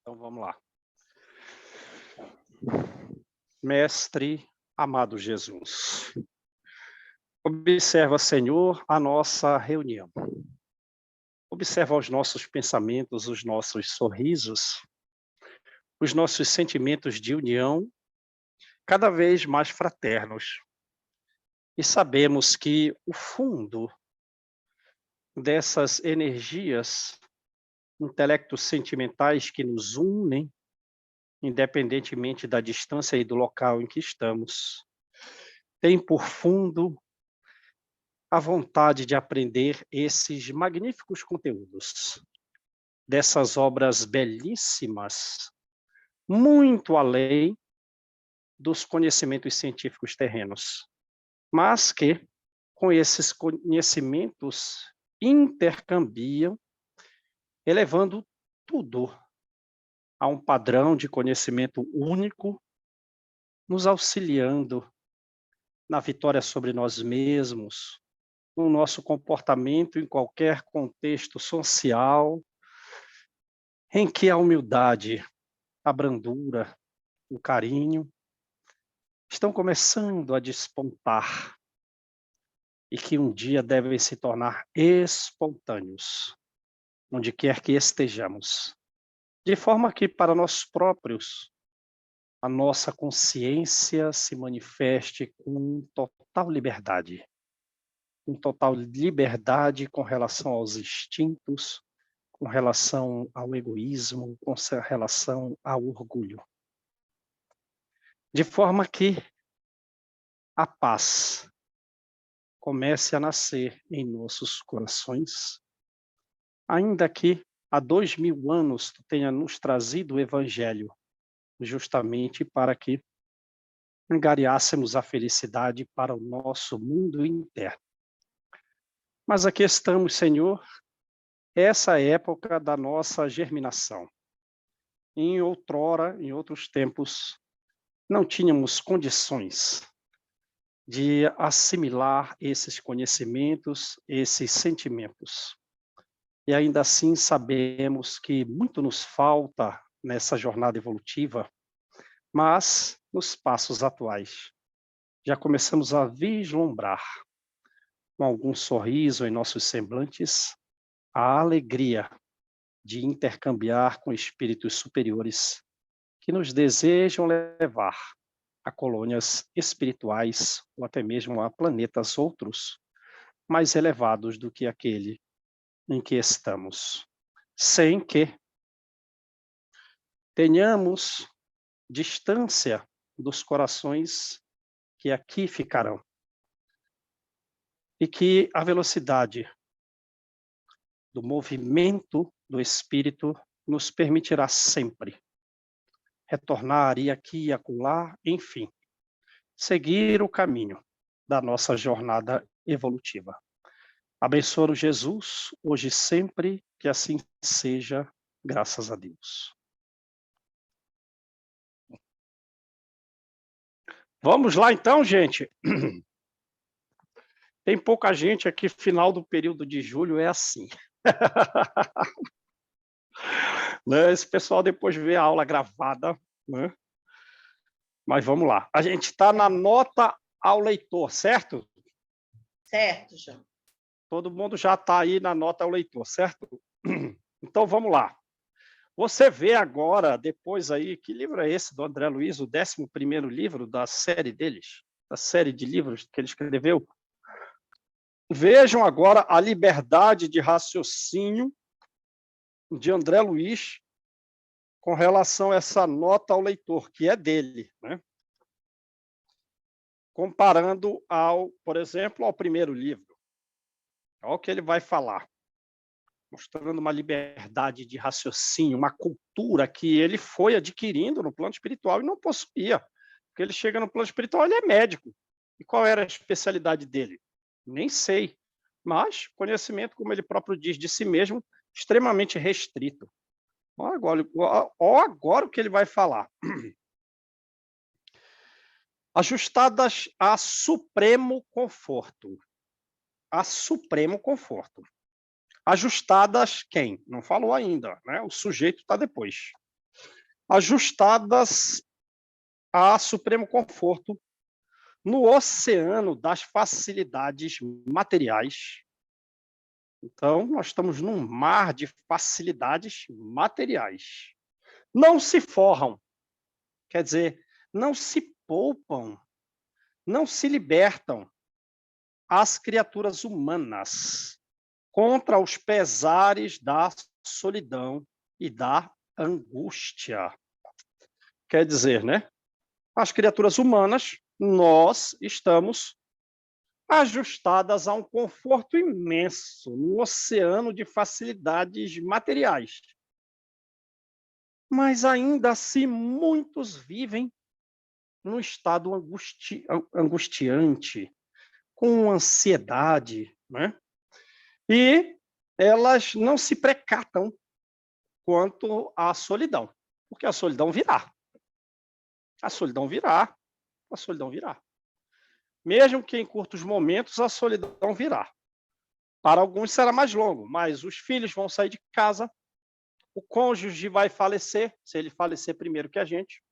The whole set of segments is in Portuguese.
Então vamos lá. Mestre amado Jesus, observa, Senhor, a nossa reunião. Observa os nossos pensamentos, os nossos sorrisos, os nossos sentimentos de união, cada vez mais fraternos. E sabemos que o fundo dessas energias intelectos sentimentais que nos unem, independentemente da distância e do local em que estamos, tem por fundo a vontade de aprender esses magníficos conteúdos, dessas obras belíssimas, muito além dos conhecimentos científicos terrenos, mas que, com esses conhecimentos, intercambiam, elevando tudo a um padrão de conhecimento único, nos auxiliando na vitória sobre nós mesmos, no nosso comportamento em qualquer contexto social, em que a humildade, a brandura, o carinho estão começando a despontar e que um dia devem se tornar espontâneos, onde quer que estejamos, de forma que para nós próprios a nossa consciência se manifeste com total liberdade, com relação aos instintos, com relação ao egoísmo, com relação ao orgulho. De forma que a paz comece a nascer em nossos corações, ainda que há 2000 anos tu tenha nos trazido o Evangelho, justamente para que angariássemos a felicidade para o nosso mundo interno. Mas aqui estamos, Senhor, essa época da nossa germinação. Em outrora, em outros tempos, não tínhamos condições de assimilar esses conhecimentos, esses sentimentos. E ainda assim sabemos que muito nos falta nessa jornada evolutiva, mas nos passos atuais já começamos a vislumbrar, com algum sorriso em nossos semblantes, a alegria de intercambiar com espíritos superiores que nos desejam levar a colônias espirituais ou até mesmo a planetas outros mais elevados do que aquele em que estamos, sem que tenhamos distância dos corações que aqui ficarão e que a velocidade do movimento do espírito nos permitirá sempre retornar e aqui e acolá, enfim, seguir o caminho da nossa jornada evolutiva. Abençoa Jesus, hoje e sempre, que assim seja, graças a Deus. Vamos lá então, gente. Tem pouca gente aqui, final do período de julho é assim. Né? Esse pessoal depois vê a aula gravada, né? Mas vamos lá. A gente está na nota ao leitor, certo? Certo, João. Todo mundo já está aí na nota ao leitor, certo? Então vamos lá. Você vê agora, depois aí, que livro é esse do André Luiz, o 11º livro da série deles, da série de livros que ele escreveu? Vejam agora a liberdade de raciocínio de André Luiz com relação a essa nota ao leitor, que é dele, né? Comparando por exemplo, ao primeiro livro. Olha o que ele vai falar, mostrando uma liberdade de raciocínio, uma cultura que ele foi adquirindo no plano espiritual e não possuía. Porque ele chega no plano espiritual, ele é médico. E qual era a especialidade dele? Nem sei. Mas conhecimento, como ele próprio diz de si mesmo, extremamente restrito. Olha agora o que ele vai falar. Ajustadas a supremo conforto. A supremo conforto. Ajustadas quem? Não falou ainda, né? O sujeito está depois. ajustadas a supremo conforto no oceano das facilidades materiais. Então, nós estamos num mar de facilidades materiais. Não se forram, quer dizer, não se poupam, não se libertam as criaturas humanas contra os pesares da solidão e da angústia. Quer dizer, né? As criaturas humanas, nós estamos ajustadas a um conforto imenso, no oceano de facilidades materiais. Mas ainda assim, muitos vivem num estado angustiante, com ansiedade, né? E elas não se precatam quanto à solidão, porque a solidão virá. A solidão virá, a solidão virá. Mesmo que em curtos momentos, a solidão virá. Para alguns será mais longo, mas os filhos vão sair de casa, o cônjuge vai falecer, se ele falecer primeiro que a gente,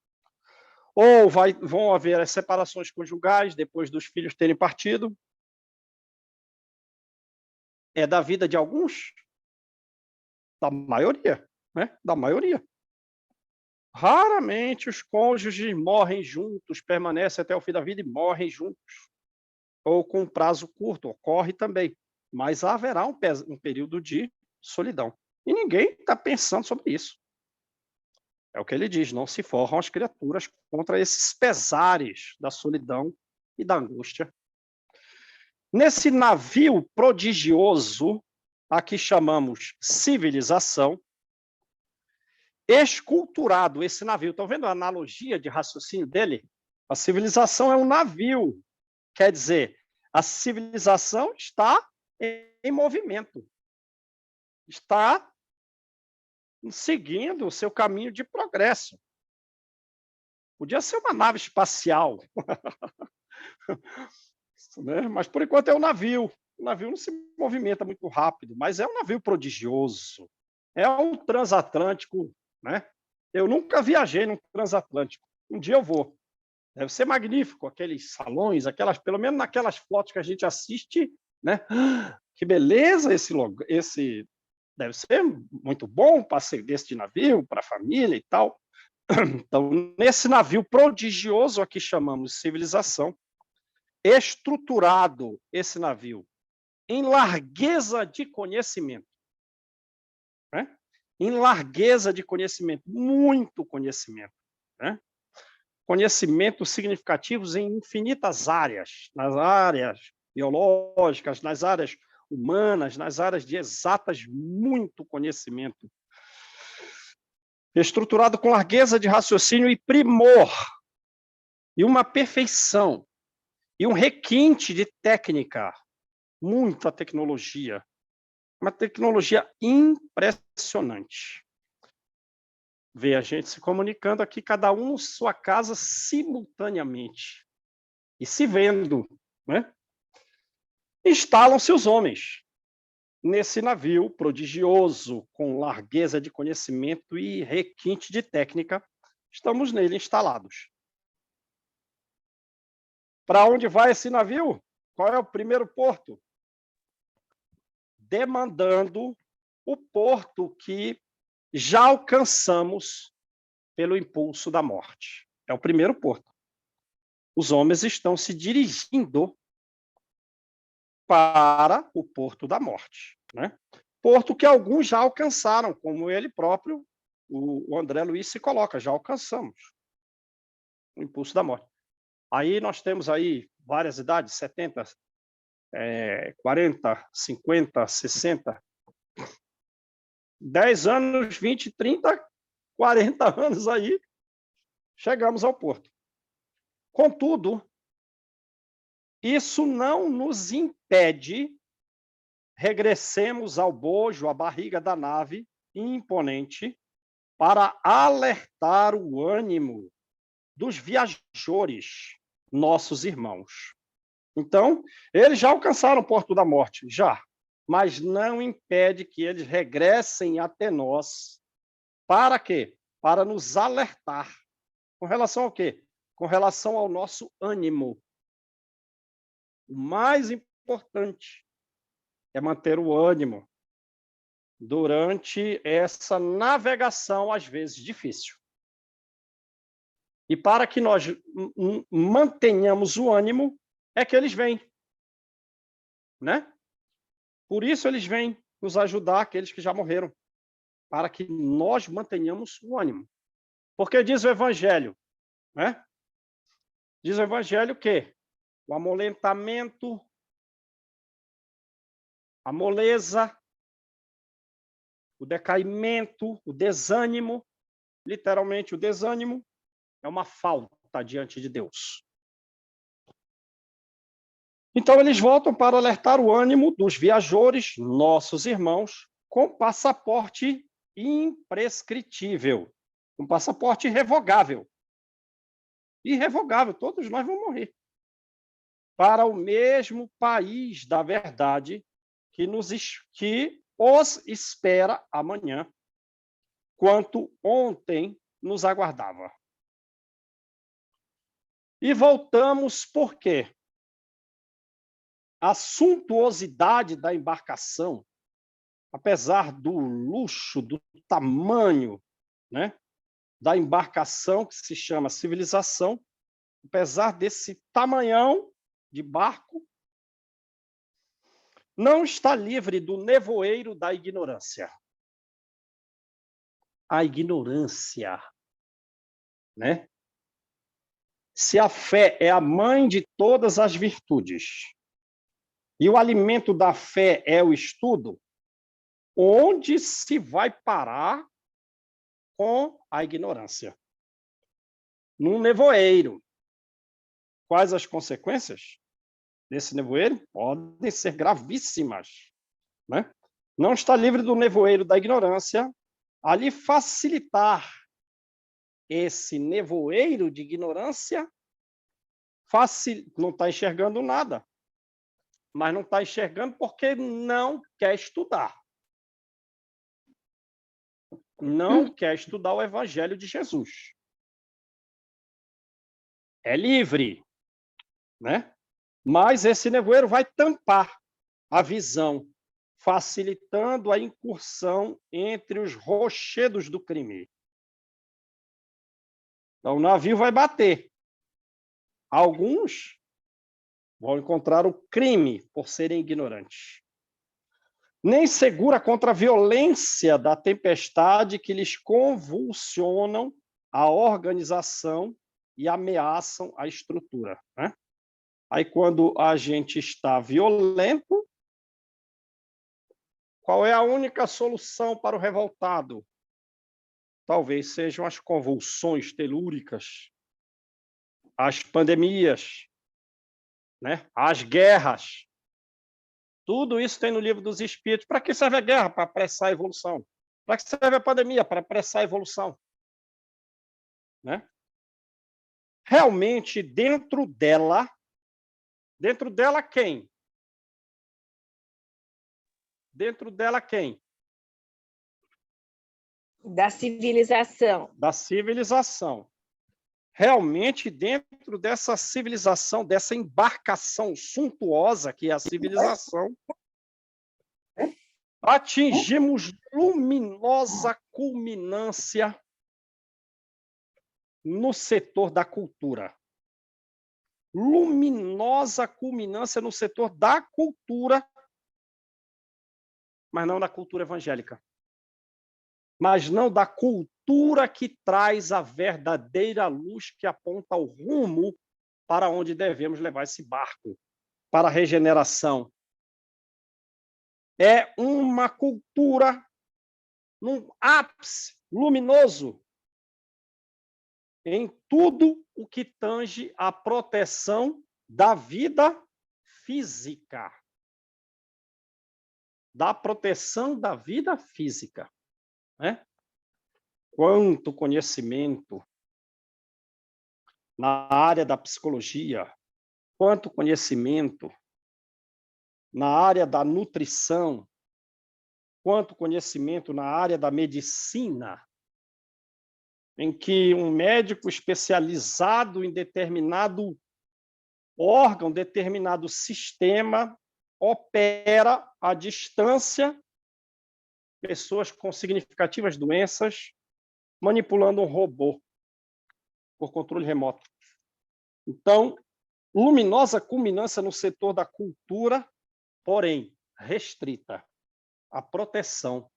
ou vão haver as separações conjugais depois dos filhos terem partido. É da vida de alguns? Da maioria, né? Da maioria. Raramente os cônjuges morrem juntos, permanecem até o fim da vida e morrem juntos. Ou com um prazo curto, ocorre também. Mas haverá um período de solidão. E ninguém está pensando sobre isso. É o que ele diz, não se forram as criaturas contra esses pesares da solidão e da angústia. Nesse navio prodigioso, a que chamamos civilização, esculturado esse navio. Estão vendo a analogia de raciocínio dele? A civilização é um navio. Quer dizer, a civilização está em movimento. Está seguindo o seu caminho de progresso. Podia ser uma nave espacial. Mas, por enquanto, é um navio. O navio não se movimenta muito rápido, mas é um navio prodigioso. É um transatlântico, né? Eu nunca viajei num transatlântico. Um dia eu vou. Deve ser magnífico, aqueles salões, pelo menos naquelas fotos que a gente assiste, né? Que beleza esse deve ser muito bom passeio desse de navio para a família e tal. Então, nesse navio prodigioso aqui chamamos civilização, estruturado esse navio em largueza de conhecimento, né? Em largueza de conhecimento, muito conhecimento, né? Conhecimentos significativos em infinitas áreas, nas áreas biológicas, nas áreas humanas, nas áreas de exatas, muito conhecimento. Estruturado com largueza de raciocínio e primor, e uma perfeição, e um requinte de técnica, muita tecnologia, uma tecnologia impressionante. Vê a gente se comunicando aqui, cada um em sua casa simultaneamente, e se vendo, né? Instalam-se os homens nesse navio prodigioso, com largueza de conhecimento e requinte de técnica, estamos nele instalados. Para onde vai esse navio? Qual é o primeiro porto? Demandando o porto que já alcançamos pelo impulso da morte. É o primeiro porto. Os homens estão se dirigindo para o porto da morte, né? Porto que alguns já alcançaram, como ele próprio, o André Luiz se coloca, já alcançamos o impulso da morte. Aí nós temos aí várias idades, 70, 40, 50, 60, 10 anos, 20, 30, 40 anos aí, chegamos ao porto. Contudo, isso não nos impede regressemos ao bojo, à barriga da nave imponente, para alertar o ânimo dos viajores, nossos irmãos. Então, eles já alcançaram o porto da morte, já, mas não impede que eles regressem até nós. Para quê? para nos alertar. Com relação ao quê? Com relação ao nosso ânimo. O mais importante é manter o ânimo durante essa navegação, às vezes difícil. E para que nós mantenhamos o ânimo, é que eles vêm, né? Por isso eles vêm nos ajudar, aqueles que já morreram, para que nós mantenhamos o ânimo. Porque diz o Evangelho, né? Diz o Evangelho que o amolentamento, a moleza, o decaimento, o desânimo, literalmente o desânimo, é uma falta diante de Deus. Então eles voltam para alertar o ânimo dos viajores, nossos irmãos, com passaporte imprescritível, um passaporte irrevogável. Irrevogável, todos nós vamos morrer. Para o mesmo país da verdade que os espera amanhã, quanto ontem nos aguardava. E voltamos por quê? A suntuosidade da embarcação, apesar do luxo, do tamanho, né, da embarcação, que se chama civilização, apesar desse tamanhão de barco, não está livre do nevoeiro da ignorância. A ignorância, né? Se a fé é a mãe de todas as virtudes, e o alimento da fé é o estudo, onde se vai parar com a ignorância? Num nevoeiro. Quais as consequências desse nevoeiro? Podem ser gravíssimas, né? Não está livre do nevoeiro da ignorância, a lhe facilitar esse nevoeiro de ignorância, não está enxergando nada, mas não está enxergando porque não quer estudar. Não quer estudar o Evangelho de Jesus. É livre, né? Mas esse nevoeiro vai tampar a visão, facilitando a incursão entre os rochedos do crime. Então, o navio vai bater. Alguns vão encontrar o crime por serem ignorantes. Nem segura contra a violência da tempestade que lhes convulsionam a organização e ameaçam a estrutura, né? Aí, quando a gente está violento, qual é a única solução para o revoltado? Talvez sejam as convulsões telúricas, as pandemias, né? As guerras. Tudo isso tem no livro dos Espíritos. Para que serve a guerra? Para apressar a evolução. Para que serve a pandemia? Para apressar a evolução. Né? Realmente, dentro dela quem? Dentro dela quem? Da civilização. Da civilização. Realmente, dentro dessa civilização, dessa embarcação suntuosa que é a civilização, atingimos luminosa culminância no setor da cultura. Luminosa culminância no setor da cultura, mas não da cultura evangélica. Mas não da cultura que traz a verdadeira luz que aponta o rumo para onde devemos levar esse barco, para a regeneração. É uma cultura num ápice luminoso em tudo o que tange a proteção da vida física. Da proteção da vida física. Né? Quanto conhecimento na área da psicologia, quanto conhecimento na área da nutrição, quanto conhecimento na área da medicina, em que um médico especializado em determinado órgão, determinado sistema, opera à distância pessoas com significativas doenças, manipulando um robô por controle remoto. Então, luminosa culminância no setor da cultura, porém restrita à proteção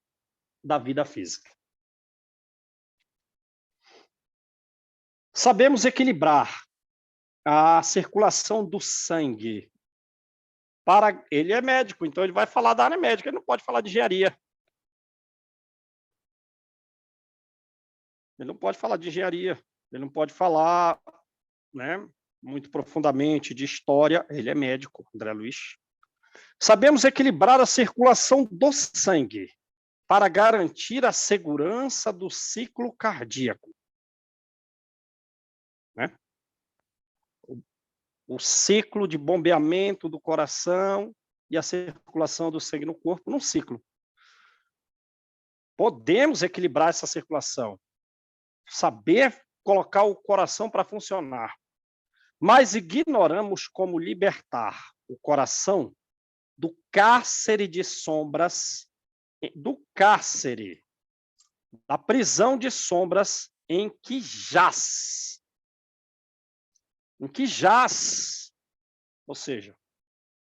da vida física. Sabemos equilibrar a circulação do sangue. Ele é médico, então ele vai falar da área médica, ele não pode falar de engenharia. Ele não pode falar de engenharia, ele não pode falar, né, muito profundamente de história, ele é médico, André Luiz. Sabemos equilibrar a circulação do sangue para garantir a segurança do ciclo cardíaco. Né? O ciclo de bombeamento do coração e a circulação do sangue no corpo num ciclo. Podemos equilibrar essa circulação, saber colocar o coração para funcionar, mas ignoramos como libertar o coração do cárcere de sombras, da prisão de sombras em que jaz. Ou seja,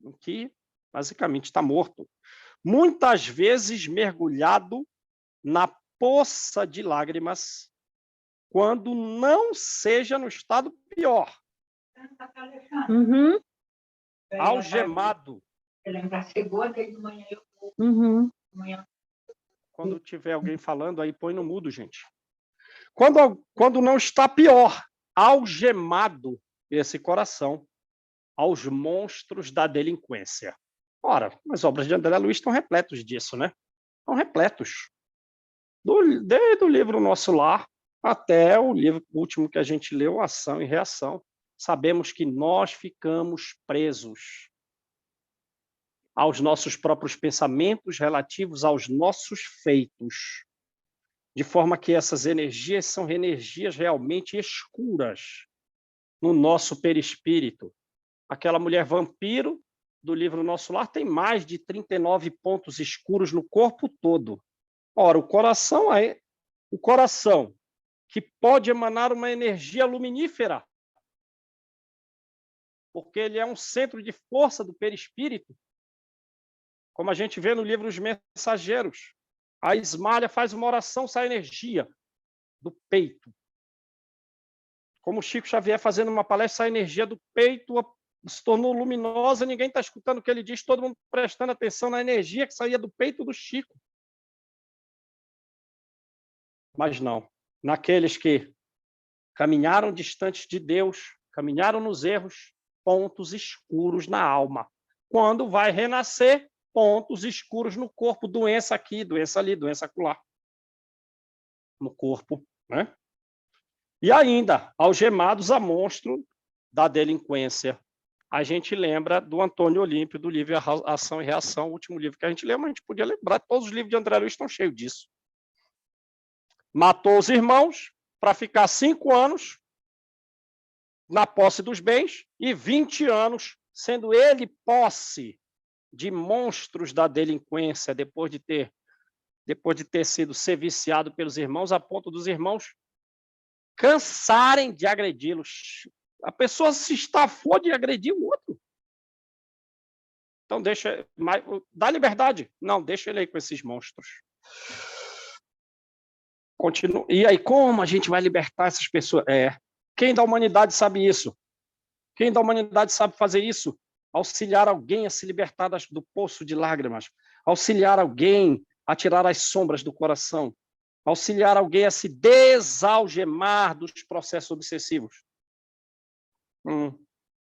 em que basicamente está morto. Muitas vezes mergulhado na poça de lágrimas, quando não seja no estado pior. Uhum. Algemado. Chegou aquele de manhã. Quando tiver alguém falando, aí põe no mudo, gente. Quando não está pior, algemado esse coração aos monstros da delinquência. Ora, as obras de André Luiz estão repletos disso, né? Estão repletos. Desde o livro Nosso Lar até o livro último que a gente leu, Ação e Reação. Sabemos que nós ficamos presos aos nossos próprios pensamentos relativos aos nossos feitos, de forma que essas energias são energias realmente escuras no nosso perispírito. Aquela mulher vampiro do livro Nosso Lar tem mais de 39 pontos escuros no corpo todo. Ora, o coração que pode emanar uma energia luminífera, porque ele é um centro de força do perispírito, como a gente vê no livro Os Mensageiros. A Ismália faz uma oração, sai energia do peito. Como o Chico Xavier fazendo uma palestra, sai energia do peito, se tornou luminosa, ninguém está escutando o que ele diz, todo mundo prestando atenção na energia que saía do peito do Chico. Mas não. Naqueles que caminharam distantes de Deus, caminharam nos erros, pontos escuros na alma. Quando vai renascer, pontos escuros no corpo, doença aqui, doença ali, doença acolá. No corpo, né? E ainda, algemados a monstro da delinquência. A gente lembra do Antônio Olímpio, do livro Ação e Reação, o último livro que a gente leu, mas a gente podia lembrar, todos os livros de André Luiz estão cheios disso. Matou os irmãos para ficar 5 anos na posse dos bens e 20 anos sendo ele posse de monstros da delinquência, depois de ter sido ser viciado pelos irmãos, a ponto dos irmãos cansarem de agredi-los. A pessoa se estafou de agredir o outro. Então dá liberdade. Não, deixa ele aí com esses monstros. Continua. E aí, como a gente vai libertar essas pessoas? Quem da humanidade sabe isso? Quem da humanidade sabe fazer isso? Auxiliar alguém a se libertar do poço de lágrimas, auxiliar alguém a tirar as sombras do coração, auxiliar alguém a se desalgemar dos processos obsessivos.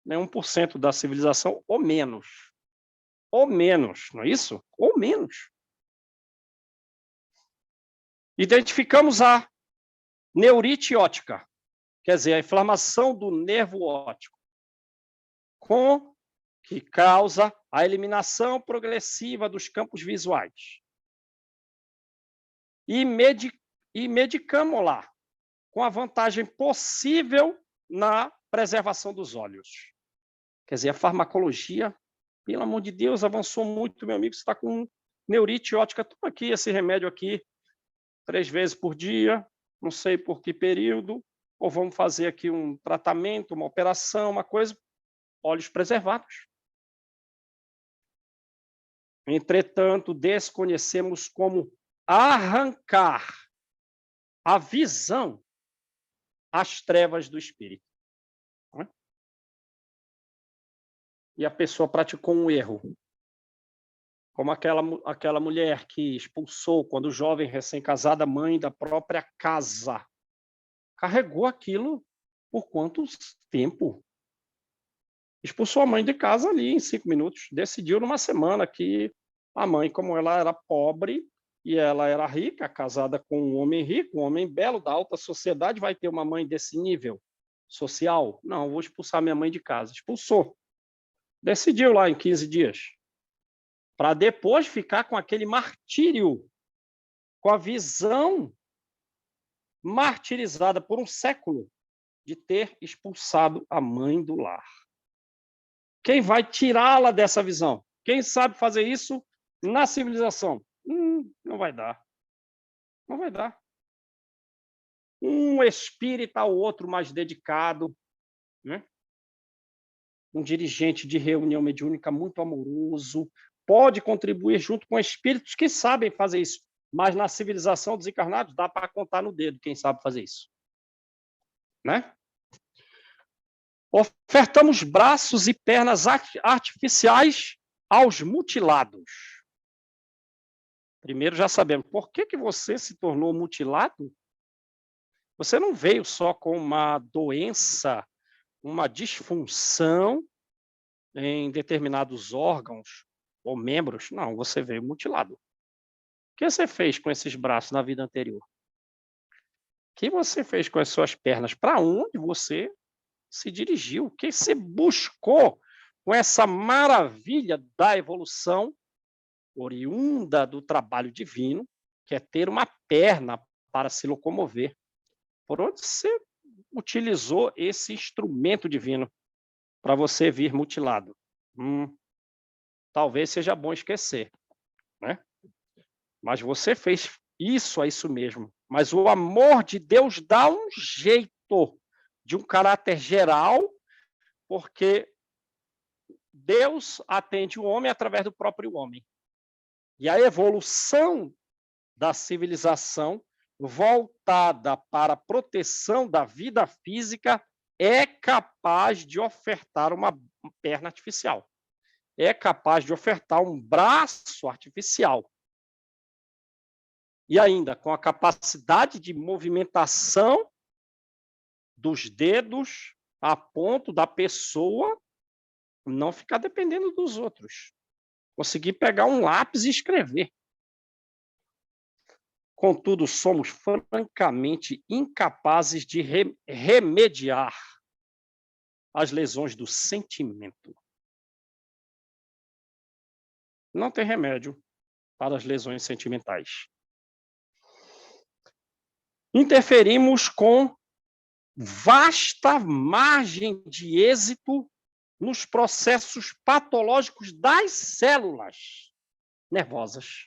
Nem 1% da civilização, ou menos. Ou menos, não é isso? Ou menos. Identificamos a neurite óptica, quer dizer, a inflamação do nervo óptico, que causa a eliminação progressiva dos campos visuais. E medicamos lá com a vantagem possível na preservação dos olhos. Quer dizer, a farmacologia, pelo amor de Deus, avançou muito, meu amigo. Você está com neurite óptica, toma aqui esse remédio aqui, 3 vezes por dia, não sei por que período, ou vamos fazer aqui um tratamento, uma operação, uma coisa, olhos preservados. Entretanto, desconhecemos como arrancar a visão às trevas do espírito. E a pessoa praticou um erro. Como aquela mulher que expulsou, quando jovem, recém-casada, mãe da própria casa. Carregou aquilo por quanto tempo? Expulsou a mãe de casa ali em 5 minutos. Decidiu numa semana que a mãe, como ela era pobre e ela era rica, casada com um homem rico, um homem belo da alta sociedade, vai ter uma mãe desse nível social? Não, vou expulsar minha mãe de casa. Expulsou. Decidiu lá em 15 dias. Para depois ficar com aquele martírio, com a visão martirizada por um século de ter expulsado a mãe do lar. Quem vai tirá-la dessa visão? Quem sabe fazer isso na civilização? Não vai dar. Não vai dar. Um espírita ao outro mais dedicado, né? Um dirigente de reunião mediúnica muito amoroso, pode contribuir junto com espíritos que sabem fazer isso. Mas na civilização dos encarnados dá para contar no dedo quem sabe fazer isso. Né? Ofertamos braços e pernas artificiais aos mutilados. Primeiro já sabemos, por que você se tornou mutilado? Você não veio só com uma doença, uma disfunção em determinados órgãos ou membros. Não, você veio mutilado. O que você fez com esses braços na vida anterior? O que você fez com as suas pernas? Para onde você se dirigiu? O que você buscou com essa maravilha da evolução oriunda do trabalho divino, que é ter uma perna para se locomover? Por onde você utilizou esse instrumento divino para você vir mutilado? Talvez seja bom esquecer, né? Mas você fez isso, é isso mesmo. Mas o amor de Deus dá um jeito de um caráter geral, porque Deus atende o homem através do próprio homem. E a evolução da civilização voltada para a proteção da vida física é capaz de ofertar uma perna artificial. É capaz de ofertar um braço artificial. E ainda, com a capacidade de movimentação dos dedos a ponto da pessoa não ficar dependendo dos outros. Conseguir pegar um lápis e escrever. Contudo, somos francamente incapazes de remediar as lesões do sentimento. Não tem remédio para as lesões sentimentais. Interferimos com vasta margem de êxito nos processos patológicos das células nervosas.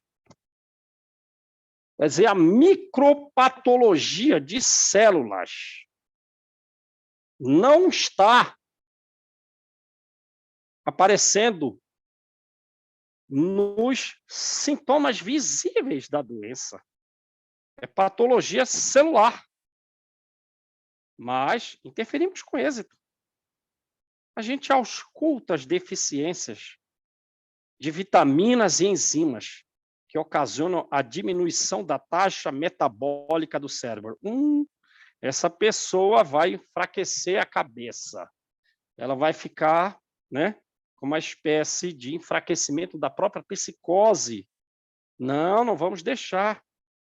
Quer dizer, a micropatologia de células não está aparecendo nos sintomas visíveis da doença. É patologia celular. Mas interferimos com êxito. A gente ausculta as deficiências de vitaminas e enzimas que ocasionam a diminuição da taxa metabólica do cérebro. Essa pessoa vai enfraquecer a cabeça. Ela vai ficar, né, com uma espécie de enfraquecimento da própria psicose. Não vamos deixar.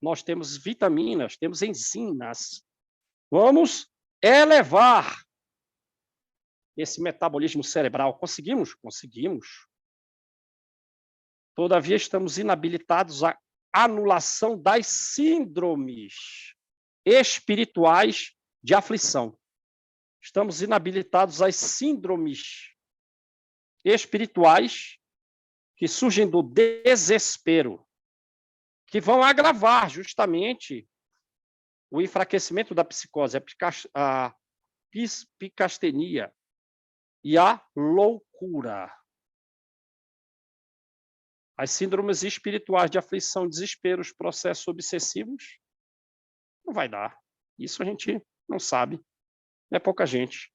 Nós temos vitaminas, temos enzimas. Vamos elevar esse metabolismo cerebral. Conseguimos? Conseguimos. Todavia, estamos inabilitados à anulação das síndromes espirituais de aflição. Estamos inabilitados às síndromes espirituais que surgem do desespero, que vão agravar justamente o enfraquecimento da psicose, a psicastenia e a loucura. As síndromes espirituais de aflição, desespero, os processos obsessivos, não vai dar. Isso a gente não sabe. É pouca gente.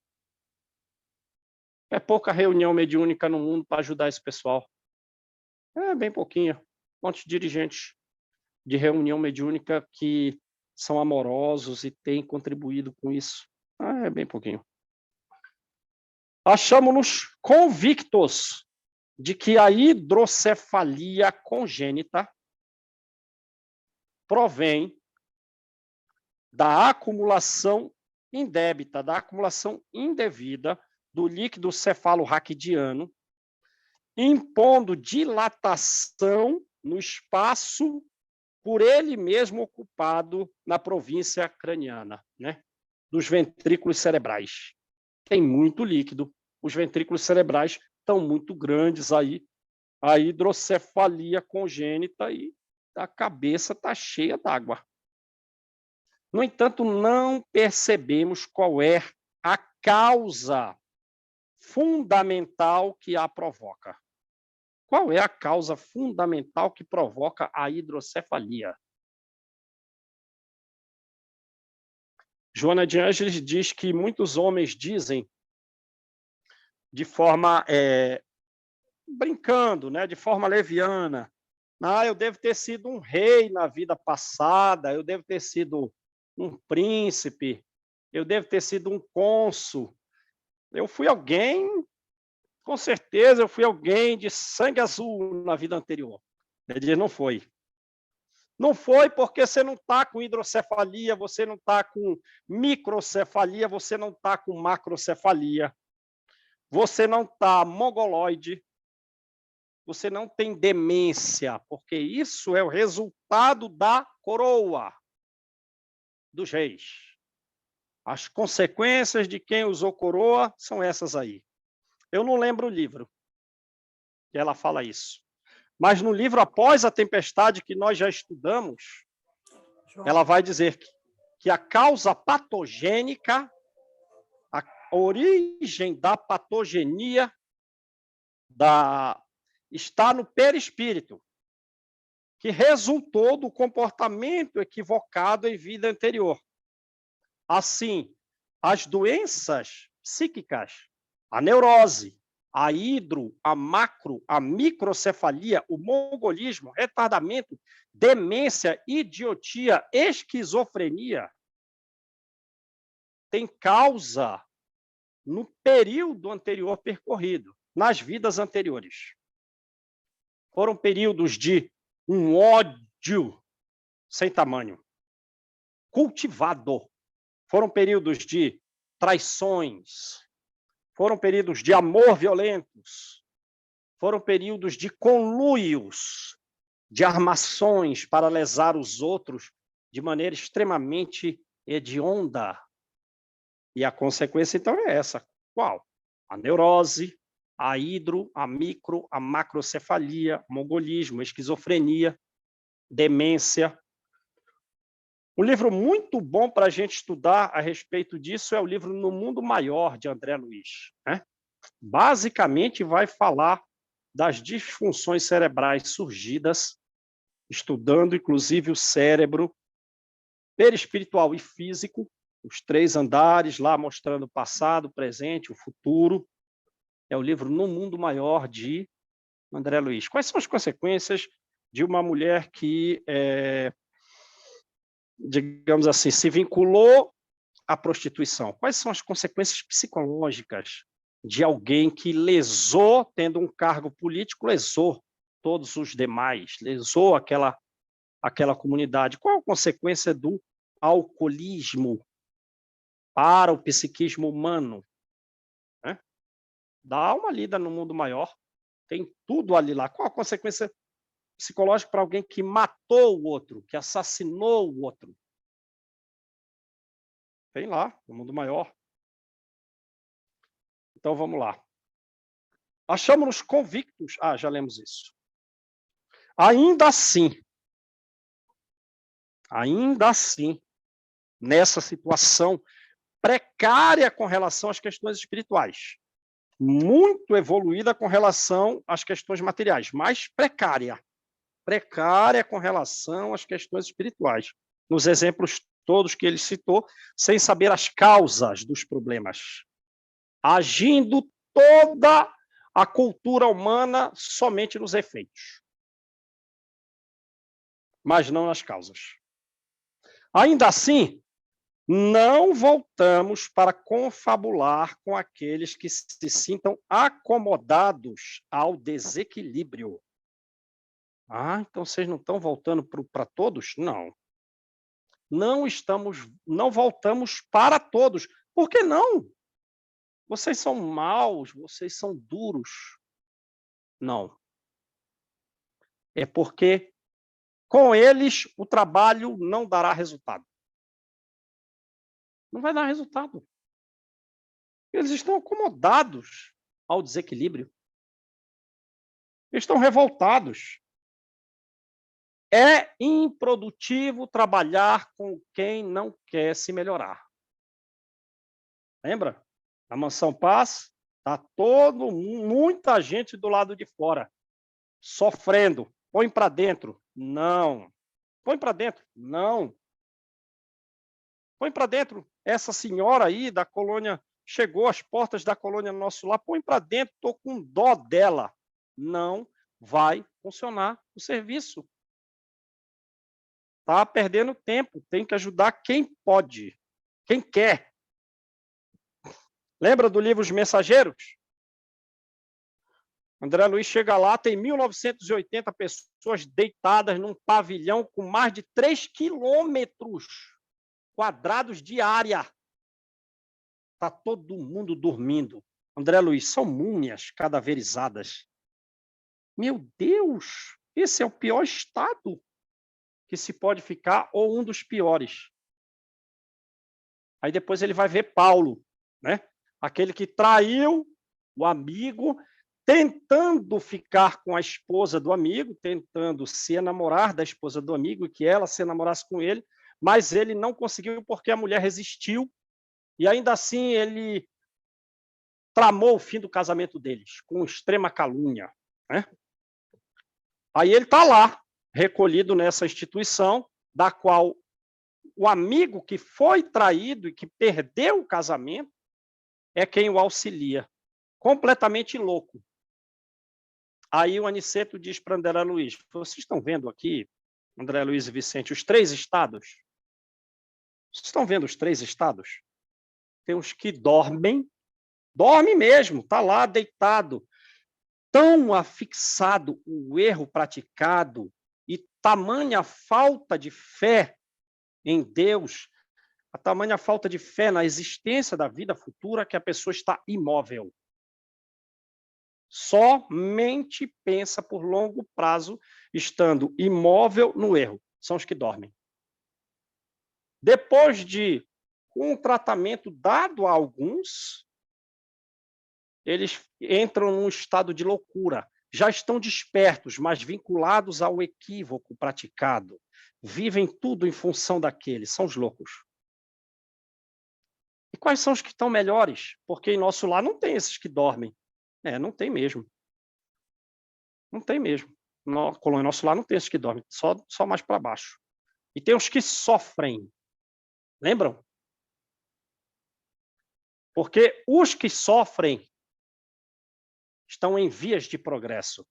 É pouca reunião mediúnica no mundo para ajudar esse pessoal. É bem pouquinho. Quantos dirigentes de reunião mediúnica que são amorosos e têm contribuído com isso? É bem pouquinho. Achamos-nos convictos de que a hidrocefalia congênita provém da acumulação indébita, da acumulação indevida do líquido cefalorraquidiano, impondo dilatação no espaço por ele mesmo ocupado na província craniana, né? Dos ventrículos cerebrais. Tem muito líquido, os ventrículos cerebrais estão muito grandes aí, a hidrocefalia congênita e a cabeça está cheia d'água. No entanto, não percebemos qual é a causa fundamental que a provoca. Qual é a causa fundamental que provoca a hidrocefalia? Joana de Ângeles diz que muitos homens dizem, de forma brincando, né, de forma leviana, eu devo ter sido um rei na vida passada, eu devo ter sido um príncipe, eu devo ter sido um cônsul, eu fui alguém, com certeza eu fui alguém de sangue azul na vida anterior. Ele diz, não foi. Não foi porque você não está com hidrocefalia, você não está com microcefalia, você não está com macrocefalia, você não está mongoloide, você não tem demência, porque isso é o resultado da coroa dos reis. As consequências de quem usou coroa são essas aí. Eu não lembro o livro que ela fala isso. Mas no livro Após a Tempestade, que nós já estudamos, ela vai dizer que a causa patogênica, a origem da patogenia está no perispírito, que resultou do comportamento equivocado em vida anterior. Assim, as doenças psíquicas, a neurose, a hidro, a macro, a microcefalia, o mongolismo, retardamento, demência, idiotia, esquizofrenia, tem causa no período anterior percorrido, nas vidas anteriores. Foram períodos de um ódio sem tamanho, cultivado. Foram períodos de traições, foram períodos de amor violentos, foram períodos de conluios, de armações para lesar os outros de maneira extremamente hedionda. E a consequência, então, é essa. Qual? A neurose, a hidro, a micro, a macrocefalia, mongolismo, esquizofrenia, demência. Um livro muito bom para a gente estudar a respeito disso é o livro No Mundo Maior, de André Luiz, né? Basicamente, vai falar das disfunções cerebrais surgidas, estudando, inclusive, o cérebro perispiritual e físico, os 3 andares lá, mostrando o passado, o presente, o futuro. É o livro No Mundo Maior, de André Luiz. Quais são as consequências de uma mulher que digamos assim, se vinculou à prostituição? Quais são as consequências psicológicas de alguém que lesou, tendo um cargo político, lesou todos os demais, lesou aquela comunidade? Qual a consequência do alcoolismo para o psiquismo humano? Né? Dá uma lida no Mundo Maior, tem tudo ali lá. Qual a consequência psicológica para alguém que matou o outro, que assassinou o outro? Tem lá, no mundo maior. Então, vamos lá. Achamos-nos convictos. Já lemos isso. Ainda assim, nessa situação precária com relação às questões espirituais, muito evoluída com relação às questões materiais, mas precária com relação às questões espirituais. Nos exemplos todos que ele citou, sem saber as causas dos problemas, agindo toda a cultura humana somente nos efeitos, mas não nas causas. Ainda assim, não voltamos para confabular com aqueles que se sintam acomodados ao desequilíbrio. Então vocês não estão voltando para todos? Não. Não voltamos para todos. Por que não? Vocês são maus, vocês são duros. Não. É porque com eles o trabalho não dará resultado. Não vai dar resultado. Eles estão acomodados ao desequilíbrio. Eles estão revoltados. É improdutivo trabalhar com quem não quer se melhorar. Lembra? Na Mansão Paz, está muita gente do lado de fora, sofrendo. Põe para dentro. Não. Põe para dentro. Não. Põe para dentro. Essa senhora aí da colônia chegou às portas da colônia nosso lá, põe para dentro, estou com dó dela. Não vai funcionar o serviço. Está perdendo tempo, tem que ajudar quem pode, quem quer. Lembra do livro Os Mensageiros? André Luiz chega lá, tem 1980 pessoas deitadas num pavilhão com mais de 3 quilômetros quadrados de área. Está todo mundo dormindo. André Luiz, são múmias cadaverizadas. Meu Deus, esse é o pior estado que se pode ficar, ou um dos piores. Aí depois ele vai ver Paulo, né? Aquele que traiu o amigo, tentando ficar com a esposa do amigo, tentando se enamorar da esposa do amigo, e que ela se enamorasse com ele, mas ele não conseguiu porque a mulher resistiu, e ainda assim ele tramou o fim do casamento deles, com extrema calúnia, né? Aí ele está lá, recolhido nessa instituição, da qual o amigo que foi traído e que perdeu o casamento é quem o auxilia, completamente louco. Aí o Aniceto diz para André Luiz, vocês estão vendo aqui, André Luiz e Vicente, os 3 estados? Vocês estão vendo os 3 estados? Tem os que dormem mesmo, está lá deitado, tão afixado o erro praticado e tamanha falta de fé em Deus, a tamanha falta de fé na existência da vida futura que a pessoa está imóvel. Somente pensa por longo prazo, estando imóvel no erro. São os que dormem. Depois de um tratamento dado a alguns, eles entram num estado de loucura. Já estão despertos, mas vinculados ao equívoco praticado. Vivem tudo em função daquele. São os loucos. E quais são os que estão melhores? Porque em nosso lar não tem esses que dormem. Não tem mesmo. Não tem mesmo. No colônia nosso lar não tem esses que dormem, só mais para baixo. E tem os que sofrem. Lembram? Porque os que sofrem estão em vias de progresso.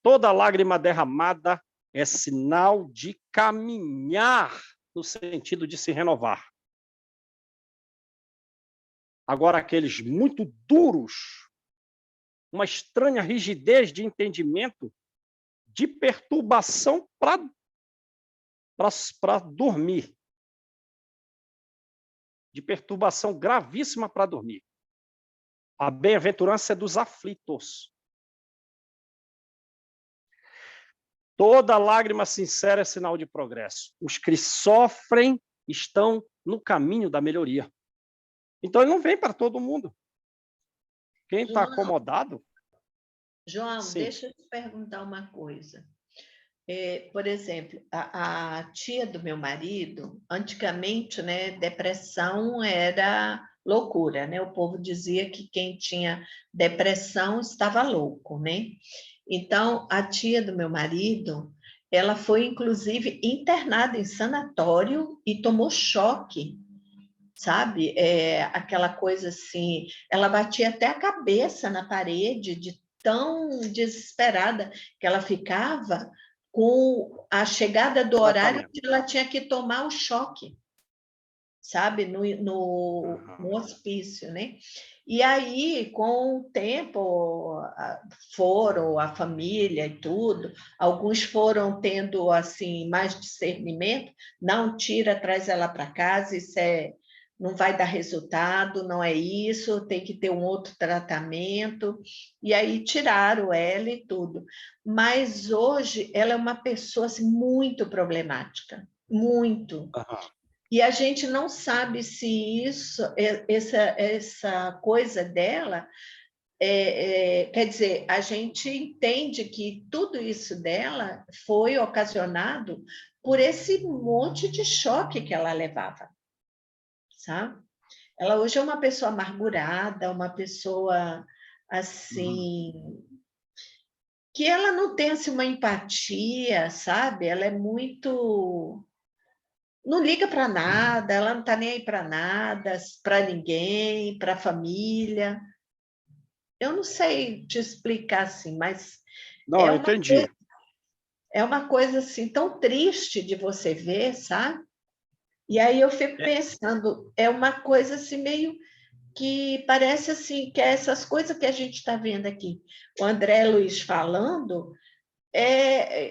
Toda lágrima derramada é sinal de caminhar no sentido de se renovar. Agora, aqueles muito duros, uma estranha rigidez de entendimento, de perturbação para dormir. De perturbação gravíssima para dormir. A bem-aventurança é dos aflitos. Toda lágrima sincera é sinal de progresso. Os que sofrem estão no caminho da melhoria. Então, ele não vem para todo mundo. Quem está acomodado... João, Sim. deixa eu te perguntar uma coisa. Por exemplo, a tia do meu marido, antigamente, né, depressão era loucura, né? O povo dizia que quem tinha depressão estava louco, né? Então, a tia do meu marido, ela foi, inclusive, internada em sanatório e tomou choque, sabe? Aquela coisa assim, ela batia até a cabeça na parede de tão desesperada que ela ficava com a chegada do horário que ela tinha que tomar o choque, sabe? No hospício, né? E aí, com o tempo, foram a família e tudo, alguns foram tendo, assim, mais discernimento, não tira, traz ela para casa, isso não vai dar resultado, não é isso, tem que ter um outro tratamento, e aí tiraram ela e tudo. Mas hoje ela é uma pessoa assim, muito problemática, muito. E a gente não sabe se isso, essa coisa dela, quer dizer, a gente entende que tudo isso dela foi ocasionado por esse monte de choque que ela levava, sabe? Ela hoje é uma pessoa amargurada, uma pessoa assim, que ela não tem assim, uma empatia, sabe? Ela é muito... não liga para nada, ela não está nem aí para nada, para ninguém, para a família. Eu não sei te explicar assim, mas Não, eu entendi. É uma coisa assim tão triste de você ver, sabe? E aí eu fico pensando, é uma coisa assim meio que parece assim que é essas coisas que a gente está vendo aqui. O André Luiz falando,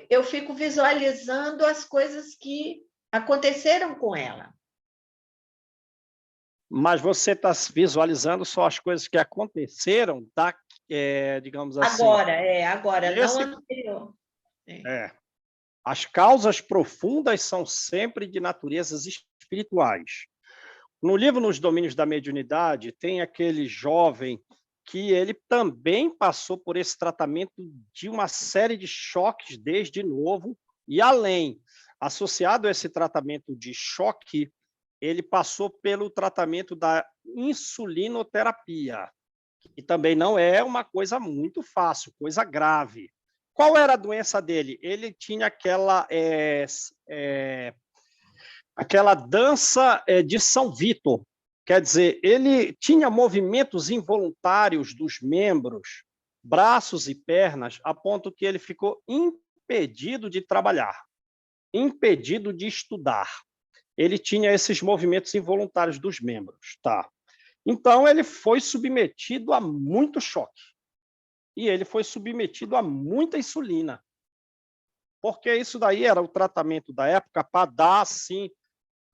eu fico visualizando as coisas que aconteceram com ela. Mas você está visualizando só as coisas que aconteceram, digamos assim... Agora, não anterior. As causas profundas são sempre de naturezas espirituais. No livro Nos Domínios da Mediunidade, tem aquele jovem que ele também passou por esse tratamento de uma série de choques desde novo, e além, associado a esse tratamento de choque, ele passou pelo tratamento da insulinoterapia, que também não é uma coisa muito fácil, coisa grave. Qual era a doença dele? Ele tinha aquela dança de São Vítor. Quer dizer, ele tinha movimentos involuntários dos membros, braços e pernas, a ponto que ele ficou impedido de trabalhar, impedido de estudar. Ele tinha esses movimentos involuntários dos membros, tá? Então, ele foi submetido a muito choque. E ele foi submetido a muita insulina. Porque isso daí era o tratamento da época para dar, assim,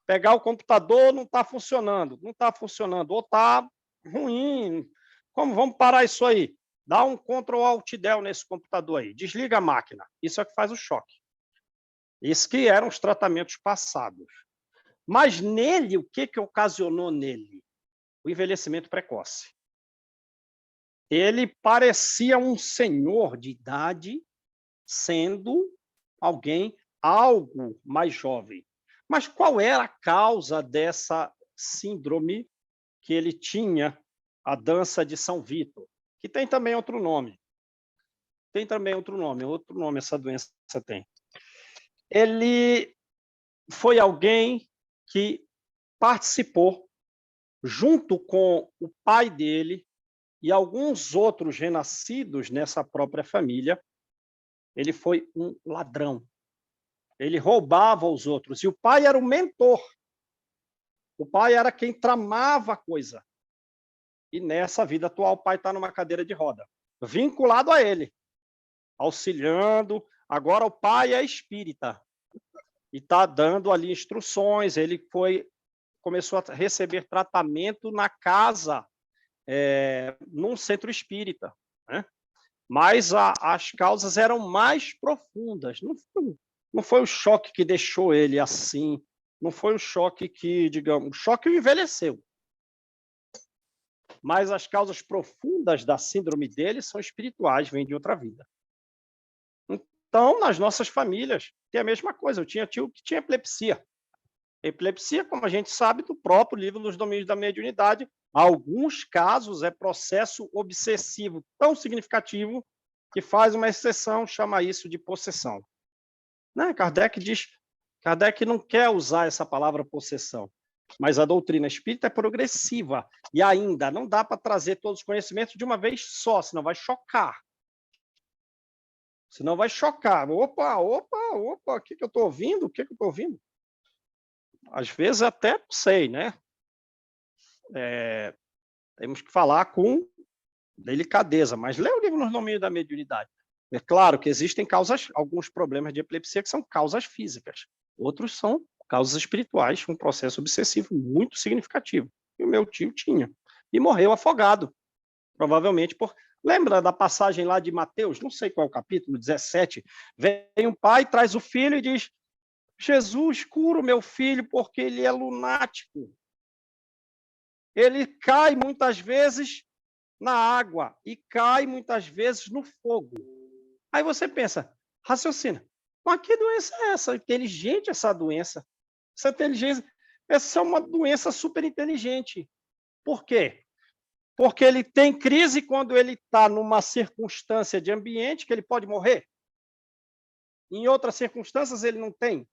pegar o computador, não está funcionando, ou está ruim. Como vamos parar isso aí? Dá um Ctrl Alt Del nesse computador aí, desliga a máquina. Isso é o que faz o choque. Isso que eram os tratamentos passados. Mas nele, o que ocasionou nele? O envelhecimento precoce. Ele parecia um senhor de idade, sendo alguém algo mais jovem. Mas qual era a causa dessa síndrome que ele tinha, a dança de São Vítor? Que tem também outro nome. Outro nome essa doença tem. Ele foi alguém que participou, junto com o pai dele e alguns outros renascidos nessa própria família. Ele foi um ladrão. Ele roubava os outros. E o pai era o mentor. O pai era quem tramava a coisa. E nessa vida atual, o pai está numa cadeira de roda, vinculado a ele, auxiliando. Agora o pai é espírita e está dando ali instruções. Ele começou a receber tratamento na casa, num centro espírita, né? Mas as causas eram mais profundas. Não foi o choque que deixou ele assim, não foi um choque que, digamos, o choque o envelheceu. Mas as causas profundas da síndrome dele são espirituais, vêm de outra vida. Então, nas nossas famílias, tem a mesma coisa. Eu tinha tio que tinha epilepsia. Epilepsia, como a gente sabe, do próprio livro dos domínios da mediunidade, alguns casos é processo obsessivo tão significativo que faz uma exceção, chama isso de possessão. Né? Kardec não quer usar essa palavra possessão, mas a doutrina espírita é progressiva e ainda não dá para trazer todos os conhecimentos de uma vez só, senão vai chocar. Senão vai chocar. Opa, o que eu estou ouvindo? O que eu estou ouvindo? Às vezes até não sei, né? Temos que falar com delicadeza, mas lê o livro Nos Domínios da Mediunidade. É claro que existem alguns problemas de epilepsia que são causas físicas, outros são causas espirituais, um processo obsessivo muito significativo. E o meu tio tinha. E morreu afogado, provavelmente por... Lembra da passagem lá de Mateus? Não sei qual é o capítulo, 17. Vem um pai, traz o filho e diz: Jesus, cura o meu filho porque ele é lunático. Ele cai muitas vezes na água e cai muitas vezes no fogo. Aí você pensa, raciocina, mas que doença é essa? Inteligente essa doença. Essa inteligência, essa é uma doença super inteligente. Por quê? Porque ele tem crise quando ele está numa circunstância de ambiente que ele pode morrer. Em outras circunstâncias ele não tem.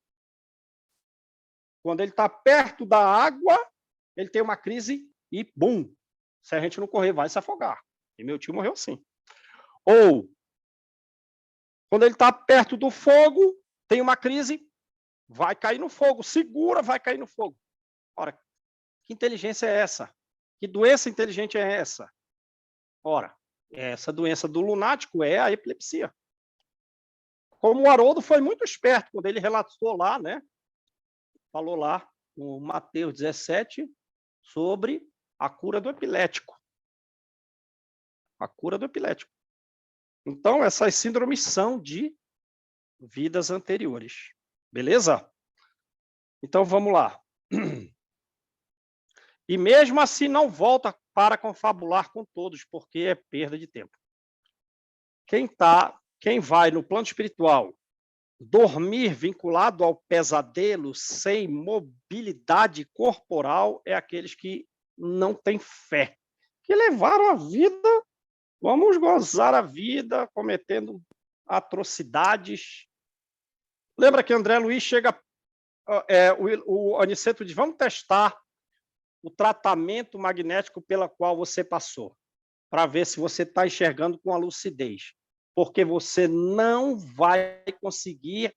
Quando ele está perto da água, ele tem uma crise e, bum, se a gente não correr, vai se afogar. E meu tio morreu assim. Ou, quando ele está perto do fogo, tem uma crise, vai cair no fogo. Segura, vai cair no fogo. Ora, que inteligência é essa? Que doença inteligente é essa? Ora, essa doença do lunático é a epilepsia. Como o Haroldo foi muito esperto quando ele relatou lá, né? Falou lá no Mateus 17 sobre a cura do epilético. A cura do epilético. Então, essas síndromes são de vidas anteriores. Beleza? Então, vamos lá. E mesmo assim não volta para confabular com todos, porque é perda de tempo. Quem vai no plano espiritual dormir vinculado ao pesadelo, sem mobilidade corporal, é aqueles que não têm fé, que levaram a vida, vamos gozar a vida, cometendo atrocidades. Lembra que André Luiz chega, o Aniceto diz, vamos testar o tratamento magnético pela qual você passou, para ver se você está enxergando com a lucidez. Porque você não vai conseguir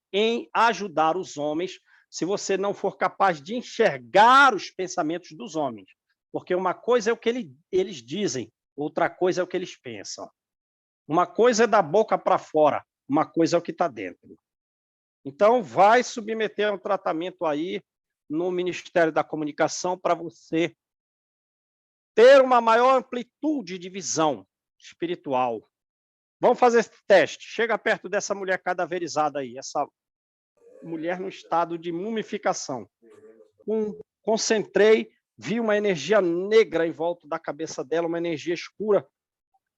ajudar os homens se você não for capaz de enxergar os pensamentos dos homens. Porque uma coisa é o que eles dizem, outra coisa é o que eles pensam. Uma coisa é da boca para fora, uma coisa é o que está dentro. Então, vai submeter a um tratamento aí no Ministério da Comunicação para você ter uma maior amplitude de visão espiritual. Vamos fazer esse teste. Chega perto dessa mulher cadaverizada aí, essa mulher no estado de mumificação. Concentrei, vi uma energia negra em volta da cabeça dela, uma energia escura.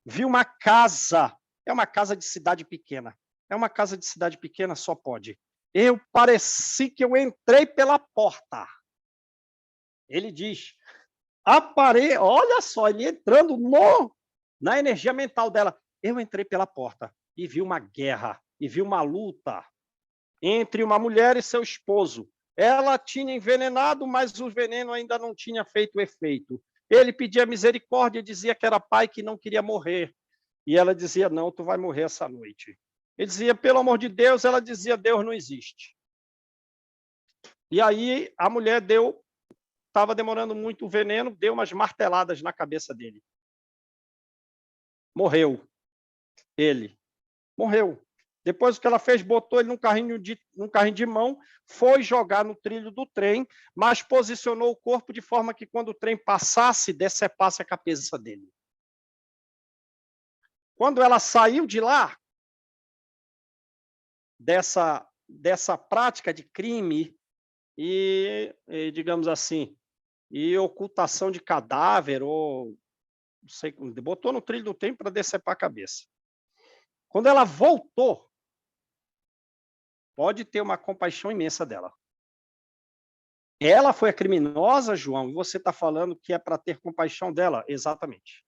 Vi uma casa, é uma casa de cidade pequena. É uma casa de cidade pequena, só pode. Eu pareci que eu entrei pela porta. Ele diz, olha só, ele entrando na energia mental dela. Eu entrei pela porta e vi uma guerra, e vi uma luta entre uma mulher e seu esposo. Ela tinha envenenado, mas o veneno ainda não tinha feito efeito. Ele pedia misericórdia e dizia que era pai que não queria morrer. E ela dizia, não, tu vai morrer essa noite. Ele dizia, pelo amor de Deus, ela dizia, Deus não existe. E aí a mulher estava demorando muito o veneno, deu umas marteladas na cabeça dele. Morreu. Ele morreu. Depois o que ela fez, botou ele num carrinho de mão, foi jogar no trilho do trem, mas posicionou o corpo de forma que quando o trem passasse, decepasse a cabeça dele. Quando ela saiu de lá, dessa prática de crime, digamos assim, e ocultação de cadáver, ou não sei, botou no trilho do tempo para decepar a cabeça. Quando ela voltou, pode ter uma compaixão imensa dela. Ela foi a criminosa, João, e você está falando que é para ter compaixão dela? Exatamente.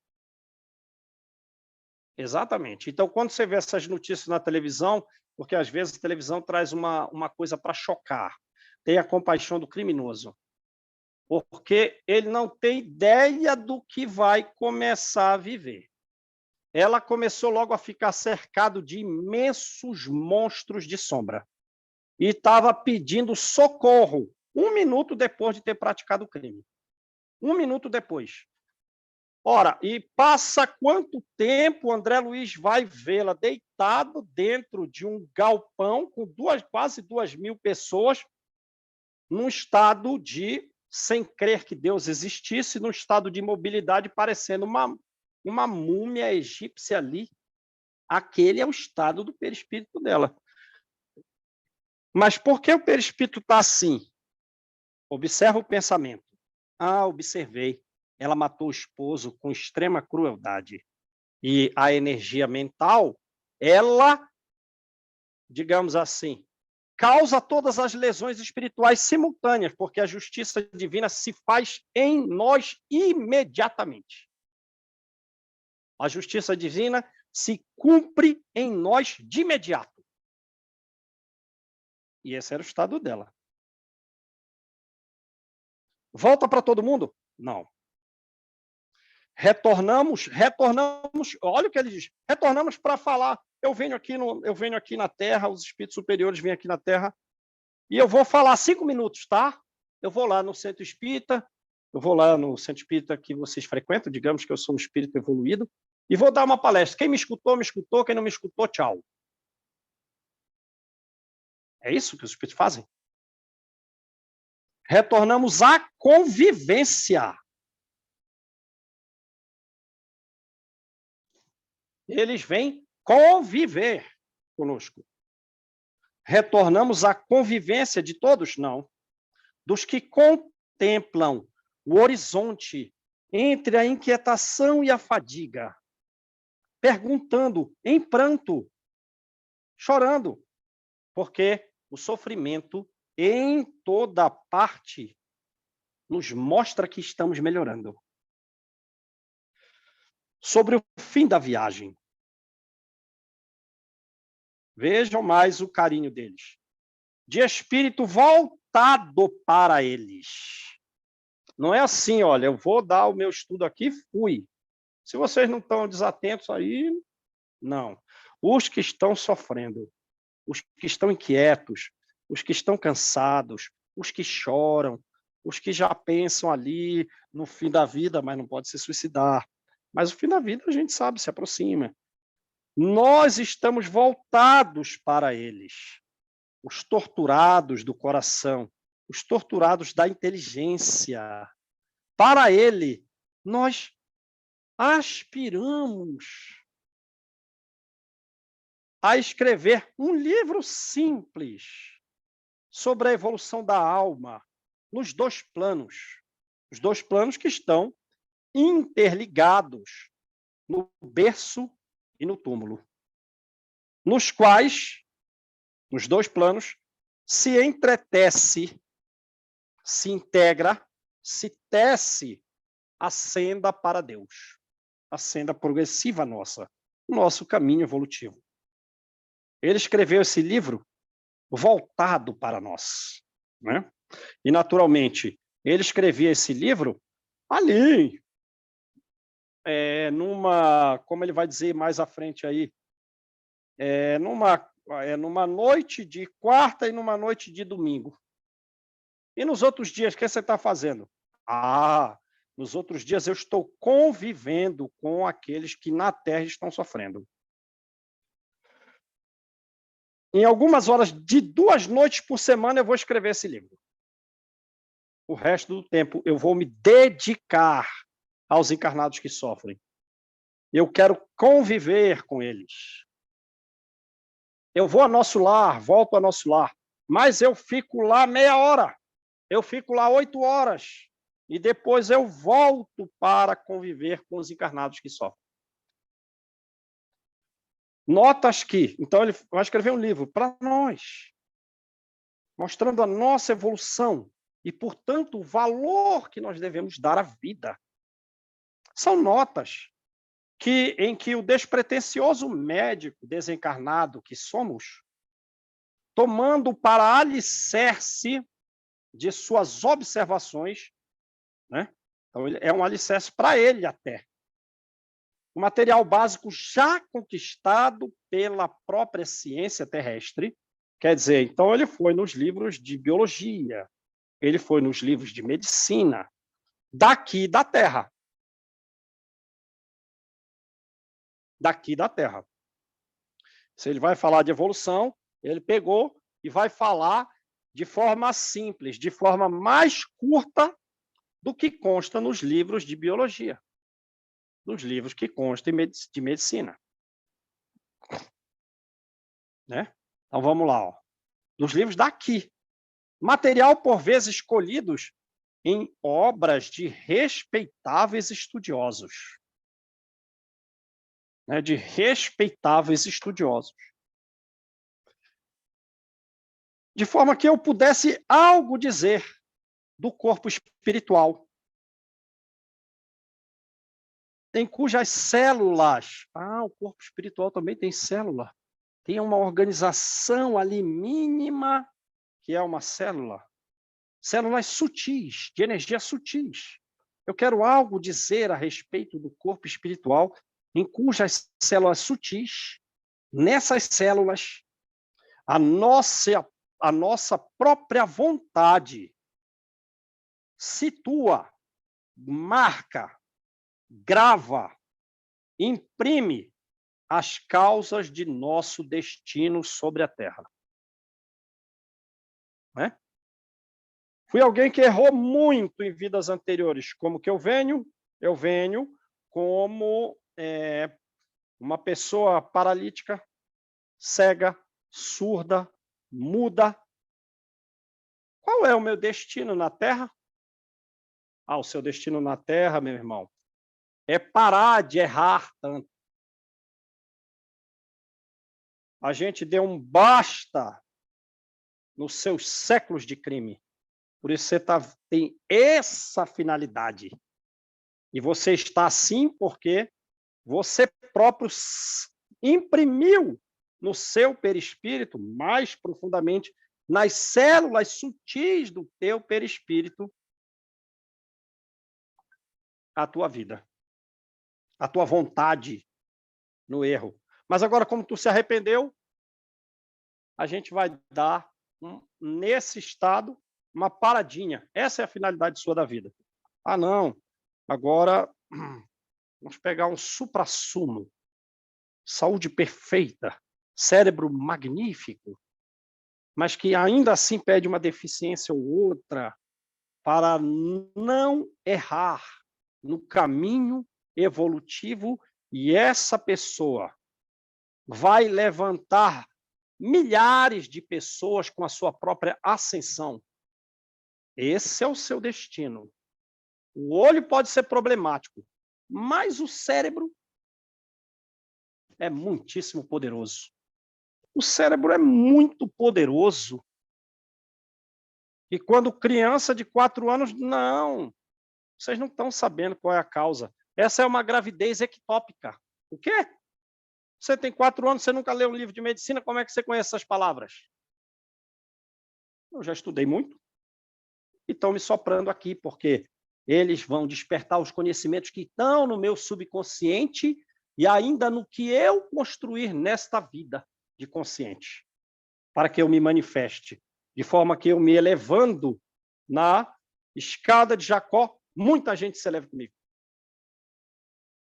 Exatamente. Então, quando você vê essas notícias na televisão, porque às vezes a televisão traz uma coisa para chocar, tem a compaixão do criminoso, porque ele não tem ideia do que vai começar a viver. Ela começou logo a ficar cercado de imensos monstros de sombra e estava pedindo socorro 1 minuto depois de ter praticado o crime. 1 minuto depois. Ora, e passa quanto tempo André Luiz vai vê-la deitado dentro de um galpão com quase 2.000 pessoas, num estado de, sem crer que Deus existisse, num estado de imobilidade, parecendo uma múmia egípcia ali. Aquele é o estado do perispírito dela. Mas por que o perispírito está assim? Observa o pensamento. Observei. Ela matou o esposo com extrema crueldade. E a energia mental, ela, digamos assim, causa todas as lesões espirituais simultâneas, porque a justiça divina se faz em nós imediatamente. A justiça divina se cumpre em nós de imediato. E esse era o estado dela. Volta para todo mundo? Não. Retornamos, olha o que ele diz, retornamos para falar, eu venho aqui na Terra, os espíritos superiores vêm aqui na Terra, e eu vou falar 5 minutos, tá? Eu vou lá no centro espírita, que vocês frequentam, digamos que eu sou um espírito evoluído, e vou dar uma palestra. Quem me escutou, quem não me escutou, tchau. É isso que os espíritos fazem? Retornamos à convivência. Eles vêm conviver conosco. Retornamos à convivência de todos? Não. Dos que contemplam o horizonte entre a inquietação e a fadiga, perguntando em pranto, chorando, porque o sofrimento em toda parte nos mostra que estamos melhorando. Sobre o fim da viagem. Vejam mais o carinho deles. De espírito voltado para eles. Não é assim, olha, eu vou dar o meu estudo aqui, fui. Se vocês não estão desatentos aí, não. Os que estão sofrendo, os que estão inquietos, os que estão cansados, os que choram, os que já pensam ali no fim da vida, mas não pode se suicidar. Mas o fim da vida a gente sabe, se aproxima. Nós estamos voltados para eles, os torturados do coração, os torturados da inteligência. Para ele, nós aspiramos a escrever um livro simples sobre a evolução da alma nos 2 planos. Os 2 planos que estão interligados no berço e no túmulo, nos quais, nos 2 planos, se entretece, se integra, se tece a senda para Deus, a senda progressiva nossa, o nosso caminho evolutivo. Ele escreveu esse livro voltado para nós, né? E, naturalmente, ele escrevia esse livro ali, como ele vai dizer mais à frente aí, numa noite de quarta e numa noite de domingo. E nos outros dias, o que você está fazendo? Nos outros dias eu estou convivendo com aqueles que na Terra estão sofrendo. Em algumas horas de 2 noites por semana eu vou escrever esse livro. O resto do tempo eu vou me dedicar aos encarnados que sofrem. Eu quero conviver com eles. Eu vou ao nosso lar, volto ao nosso lar, mas eu fico lá meia hora. eu fico lá 8 horas e depois eu volto para conviver com os encarnados que sofrem. Notas que, então ele vai escrever um livro para nós, mostrando a nossa evolução e, portanto, o valor que nós devemos dar à vida. São notas em que o despretensioso médico desencarnado que somos, tomando para alicerce de suas observações, né? Então, é um alicerce para ele até. O material básico já conquistado pela própria ciência terrestre, quer dizer, então ele foi nos livros de biologia, ele foi nos livros de medicina, daqui da Terra. Daqui da Terra. Se ele vai falar de evolução, ele pegou e vai falar de forma simples, de forma mais curta do que consta nos livros de biologia, nos livros que constam de medicina. Né? Então vamos lá, ó. Nos livros daqui. Material, por vezes, escolhidos em obras de respeitáveis estudiosos. Né? De respeitáveis estudiosos. De forma que eu pudesse algo dizer do corpo espiritual, em cujas células, o corpo espiritual também tem célula, tem uma organização ali mínima, que é uma célula, células sutis, de energia sutis. Eu quero algo dizer a respeito do corpo espiritual, em cujas células sutis, nessas células, a nossa própria vontade situa, marca, grava, imprime as causas de nosso destino sobre a Terra. Né? Fui alguém que errou muito em vidas anteriores. Como que eu venho? Eu venho como uma pessoa paralítica, cega, surda, muda. Qual é o meu destino na Terra? O seu destino na Terra, meu irmão, é parar de errar tanto. A gente deu um basta nos seus séculos de crime. Por isso você tem essa finalidade. E você está assim porque você próprio imprimiu no seu perispírito, mais profundamente, nas células sutis do teu perispírito, a tua vida, a tua vontade no erro. Mas agora, como tu se arrependeu, a gente vai dar, nesse estado, uma paradinha. Essa é a finalidade sua da vida. Não, agora vamos pegar um suprassumo, saúde perfeita, cérebro magnífico, mas que ainda assim pede uma deficiência ou outra para não errar no caminho evolutivo, e essa pessoa vai levantar milhares de pessoas com a sua própria ascensão. Esse é o seu destino. O olho pode ser problemático, mas o cérebro é muitíssimo poderoso. O cérebro é muito poderoso. E quando criança de 4 anos, não. Vocês não estão sabendo qual é a causa. Essa é uma gravidez ectópica. O quê? Você tem 4 anos, você nunca leu um livro de medicina, como é que você conhece essas palavras? Eu já estudei muito. E estão me soprando aqui, porque eles vão despertar os conhecimentos que estão no meu subconsciente e ainda no que eu construir nesta vida de consciente, para que eu me manifeste, de forma que eu me elevando na escada de Jacó, muita gente se eleva comigo.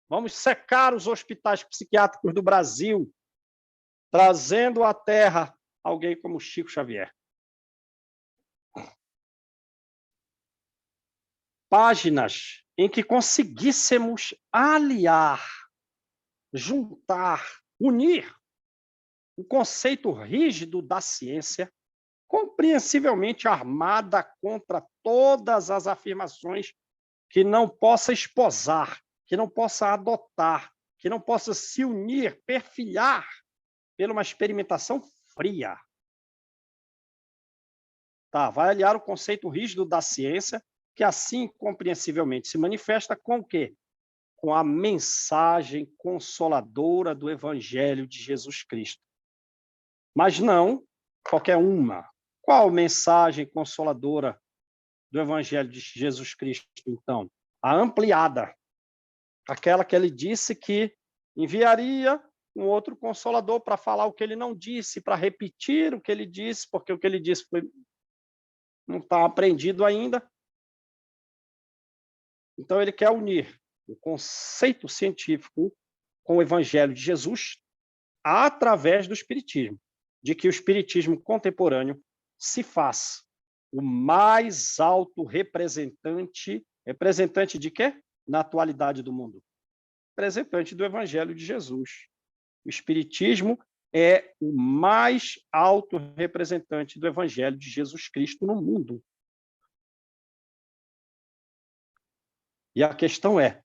Vamos secar os hospitais psiquiátricos do Brasil, trazendo à Terra alguém como Chico Xavier. Páginas em que conseguíssemos aliar, juntar, unir o conceito rígido da ciência com compreensivelmente armada contra todas as afirmações que não possa esposar, que não possa adotar, que não possa se unir, perfilhar por uma experimentação fria. Tá, vai aliar o conceito rígido da ciência, que assim compreensivelmente se manifesta com o quê? Com a mensagem consoladora do Evangelho de Jesus Cristo. Mas não qualquer uma. Qual mensagem consoladora do Evangelho de Jesus Cristo, então? A ampliada. Aquela que ele disse que enviaria um outro consolador para falar o que ele não disse, para repetir o que ele disse, porque o que ele disse não está aprendido ainda. Então, ele quer unir o conceito científico com o Evangelho de Jesus através do Espiritismo, de que o Espiritismo contemporâneo se faz o mais alto representante de quê? Na atualidade do mundo. Representante do Evangelho de Jesus. O Espiritismo é o mais alto representante do Evangelho de Jesus Cristo no mundo. E a questão é,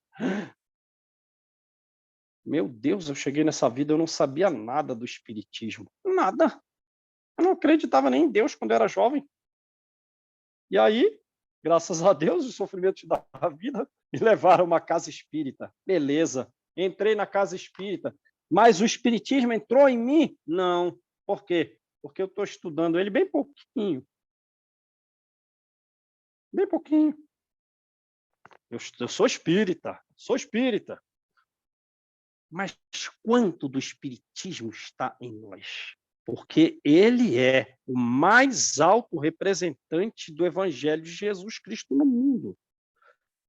meu Deus, eu cheguei nessa vida, eu não sabia nada do Espiritismo. Nada. Eu não acreditava nem em Deus quando eu era jovem. E aí, graças a Deus, os sofrimentos da vida me levaram a uma casa espírita. Beleza, entrei na casa espírita. Mas o Espiritismo entrou em mim? Não. Por quê? Porque eu estou estudando ele bem pouquinho. Bem pouquinho. Eu sou espírita. Mas quanto do Espiritismo está em nós? Porque ele é o mais alto representante do Evangelho de Jesus Cristo no mundo.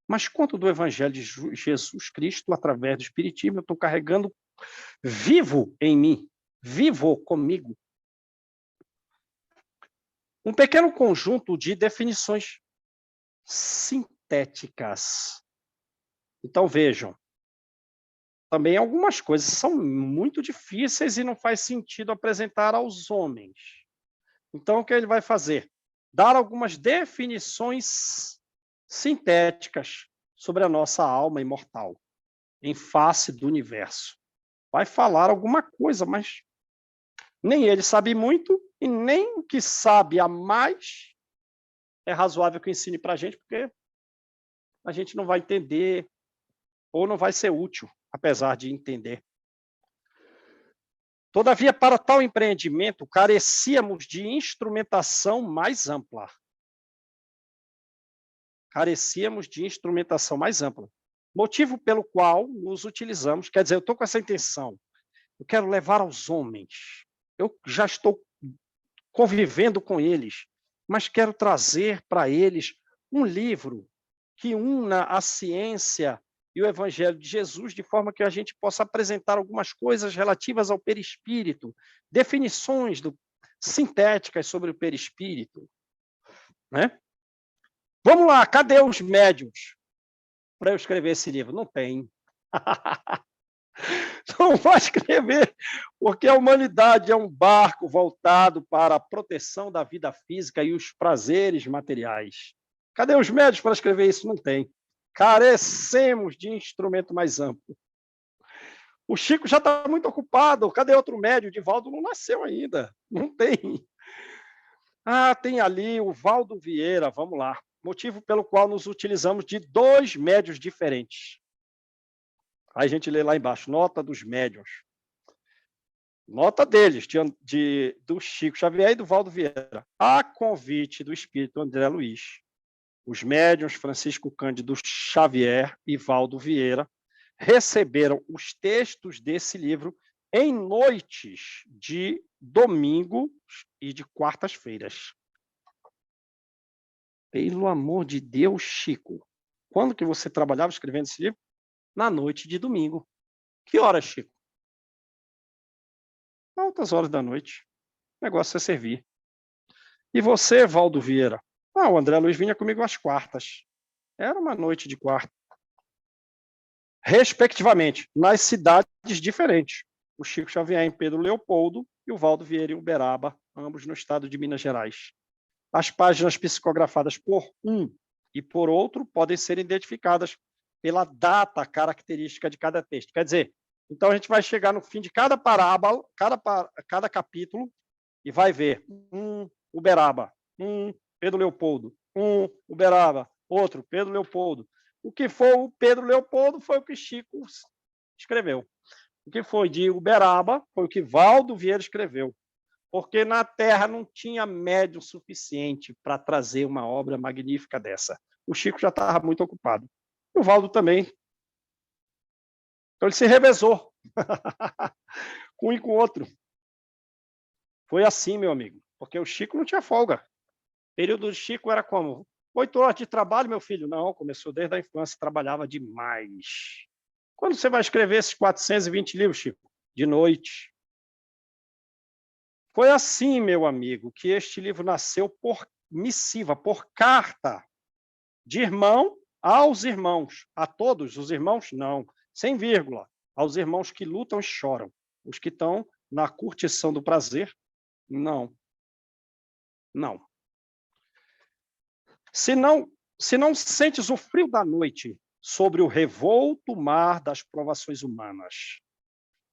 Mas quanto do Evangelho de Jesus Cristo, através do Espiritismo, eu estou carregando vivo em mim, vivo comigo. Um pequeno conjunto de definições sintéticas. Então, vejam, também algumas coisas são muito difíceis e não faz sentido apresentar aos homens. Então, o que ele vai fazer? Dar algumas definições sintéticas sobre a nossa alma imortal, em face do universo. Vai falar alguma coisa, mas nem ele sabe muito e nem o que sabe a mais é razoável que ensine para a gente, porque a gente não vai entender ou não vai ser útil, apesar de entender. Todavia, para tal empreendimento, carecíamos de instrumentação mais ampla. Motivo pelo qual nos utilizamos, quer dizer, eu estou com essa intenção, eu quero levar aos homens, eu já estou convivendo com eles, mas quero trazer para eles um livro que una a ciência e o Evangelho de Jesus, de forma que a gente possa apresentar algumas coisas relativas ao perispírito, definições sintéticas sobre o perispírito. Né? Vamos lá, cadê os médiuns para eu escrever esse livro? Não tem. Não vai escrever, porque a humanidade é um barco voltado para a proteção da vida física e os prazeres materiais. Cadê os médios para escrever isso? Não tem. Carecemos de instrumento mais amplo. O Chico já está muito ocupado. Cadê outro médio? O Divaldo não nasceu ainda. Não tem. Ah, tem ali o Valdo Vieira. Vamos lá. Motivo pelo qual nos utilizamos de 2 médios diferentes. Aí a gente lê lá embaixo, nota dos médiuns. Nota deles, do Chico Xavier e do Valdo Vieira. A convite do espírito André Luiz, os médiuns Francisco Cândido Xavier e Valdo Vieira receberam os textos desse livro em noites de domingo e de quartas-feiras. Pelo amor de Deus, Chico, quando que você trabalhava escrevendo esse livro? Na noite de domingo. Que horas, Chico? Altas horas da noite. O negócio é servir. E você, Valdo Vieira? O André Luiz vinha comigo às quartas. Era uma noite de quarta. Respectivamente, nas cidades diferentes. O Chico Xavier em Pedro Leopoldo e o Valdo Vieira em Uberaba, ambos no estado de Minas Gerais. As páginas psicografadas por um e por outro podem ser identificadas pela data característica de cada texto. Quer dizer, então a gente vai chegar no fim de cada parábola, cada capítulo, e vai ver Uberaba, Pedro Leopoldo, Uberaba, outro, Pedro Leopoldo. O que for o Pedro Leopoldo foi o que Chico escreveu. O que foi de Uberaba foi o que Valdo Vieira escreveu. Porque na Terra não tinha médium suficiente para trazer uma obra magnífica dessa. O Chico já estava muito ocupado. O Valdo também. Então ele se revezou com um e com o outro. Foi assim, meu amigo, porque o Chico não tinha folga. O período do Chico era como? 8 horas de trabalho, meu filho? Não, começou desde a infância, trabalhava demais. Quando você vai escrever esses 420 livros, Chico? De noite. Foi assim, meu amigo, que este livro nasceu por missiva, por carta, de irmão aos irmãos. A todos os irmãos, não, sem vírgula. Aos irmãos que lutam e choram. Os que estão na curtição do prazer, não. Não. Se não sentes o frio da noite sobre o revolto mar das provações humanas,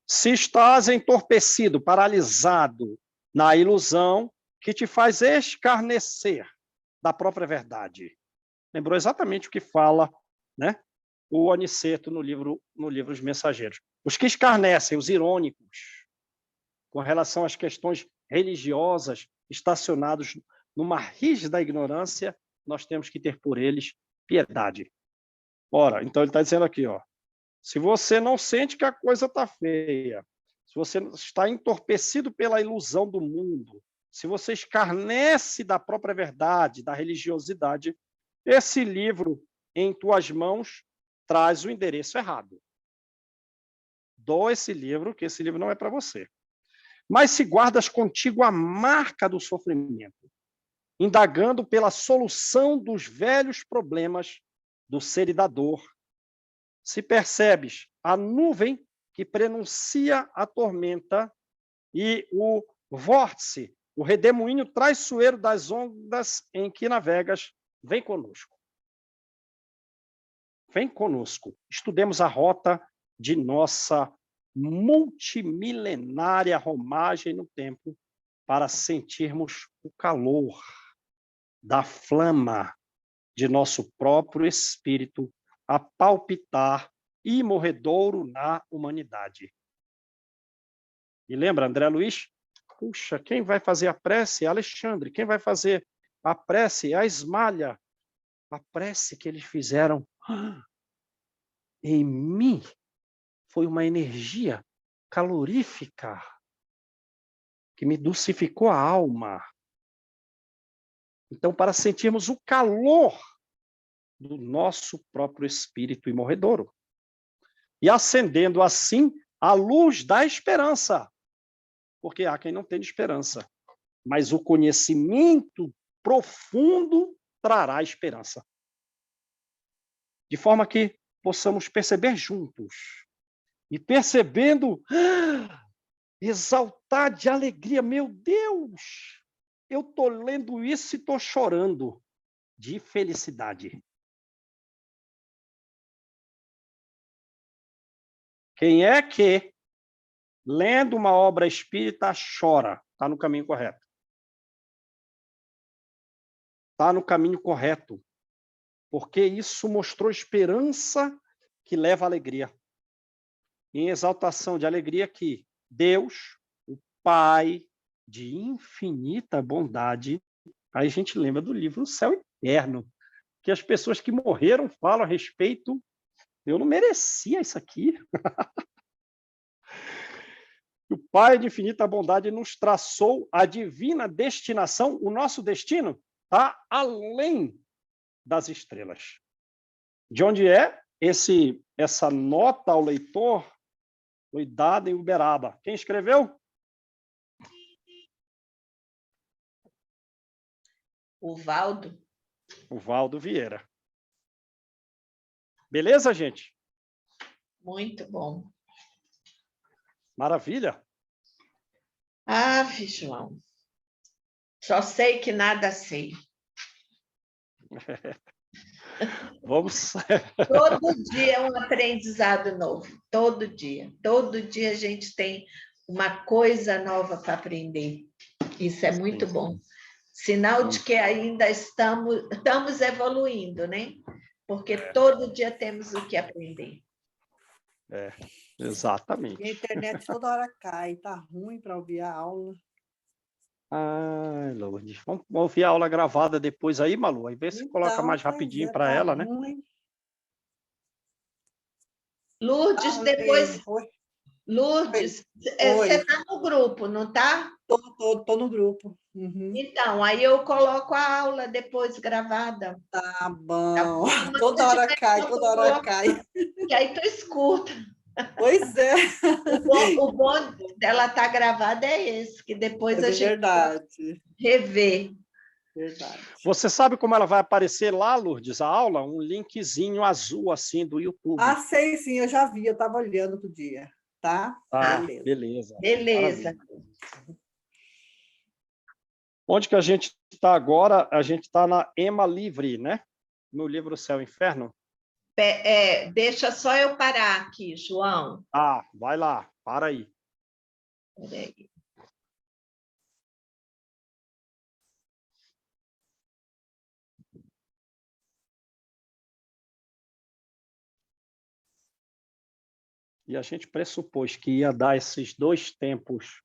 se estás entorpecido, paralisado na ilusão que te faz escarnecer da própria verdade. Lembrou exatamente o que fala, né, o Aniceto no livro Os Mensageiros. Os que escarnecem, os irônicos, com relação às questões religiosas, estacionados numa rígida ignorância, nós temos que ter por eles piedade. Ora, então ele está dizendo aqui, ó, se você não sente que a coisa está feia, se você está entorpecido pela ilusão do mundo, se você escarnece da própria verdade, da religiosidade, esse livro em tuas mãos traz o endereço errado. Dou esse livro, que esse livro não é para você. Mas se guardas contigo a marca do sofrimento, indagando pela solução dos velhos problemas do ser e da dor, se percebes a nuvem que prenuncia a tormenta e o vórtice, o redemoinho traiçoeiro das ondas em que navegas, vem conosco. Vem conosco. Estudemos a rota de nossa multimilenária romagem no tempo para sentirmos o calor da flama de nosso próprio espírito a palpitar imorredouro na humanidade. E lembra, André Luiz? Puxa, quem vai fazer a prece? Alexandre. Quem vai fazer a prece? A Esmalha. A prece que eles fizeram em mim foi uma energia calorífica que me dulcificou a alma. Então, para sentirmos o calor do nosso próprio espírito imorredouro. E acendendo assim a luz da esperança. Porque há quem não tem esperança. Mas o conhecimento profundo trará esperança. De forma que possamos perceber juntos. E percebendo, exaltar de alegria. Meu Deus! Eu estou lendo isso e estou chorando de felicidade. Quem é que, lendo uma obra espírita, chora? Está no caminho correto. Está no caminho correto. Porque isso mostrou esperança que leva à alegria. Em exaltação de alegria que Deus, o Pai de infinita bondade, aí a gente lembra do livro O Céu Eterno, que as pessoas que morreram falam a respeito. Eu não merecia isso aqui. O Pai de infinita bondade nos traçou a divina destinação. O nosso destino está além das estrelas. De onde é essa nota ao leitor? Foi dada em Uberaba. Quem escreveu? O Valdo. O Valdo Vieira. Beleza, gente? Muito bom. Maravilha. Ah, João. Só sei que nada sei. Vamos. Todo dia é um aprendizado novo, todo dia. Todo dia a gente tem uma coisa nova para aprender. Isso é muito bom. Sinal de que ainda estamos evoluindo, né? Porque todo dia temos o que aprender. Exatamente. E a internet toda hora cai, tá ruim para ouvir a aula. Ai, Lourdes. Vamos ouvir a aula gravada depois aí, Malu? Aí vê se coloca mais Pois rapidinho é, para tá ela, né? ruim. Lourdes, depois. Oi. Lourdes, Oi. você está no grupo, não está? Tô no grupo. Uhum. Então, aí eu coloco a aula depois gravada. Tá bom. Mas Toda se hora tiver cai, como toda hora colocar, cai. que aí tu escuta. Pois é. O bom dela estar gravada é esse, que depois É a gente verdade. revê. Verdade. Você sabe como ela vai aparecer lá, Lourdes, a aula? Um linkzinho azul assim do YouTube. Ah, sei sim, eu já vi, eu estava olhando outro dia, tá? Ah, Beleza. beleza. Beleza. Maravilha. Onde que a gente está agora? A gente está na Ema Livre, né? No livro Céu e Inferno. Deixa só eu parar aqui, João. Ah, vai lá, para aí. Peraí. E a gente pressupôs que ia dar esses 2 tempos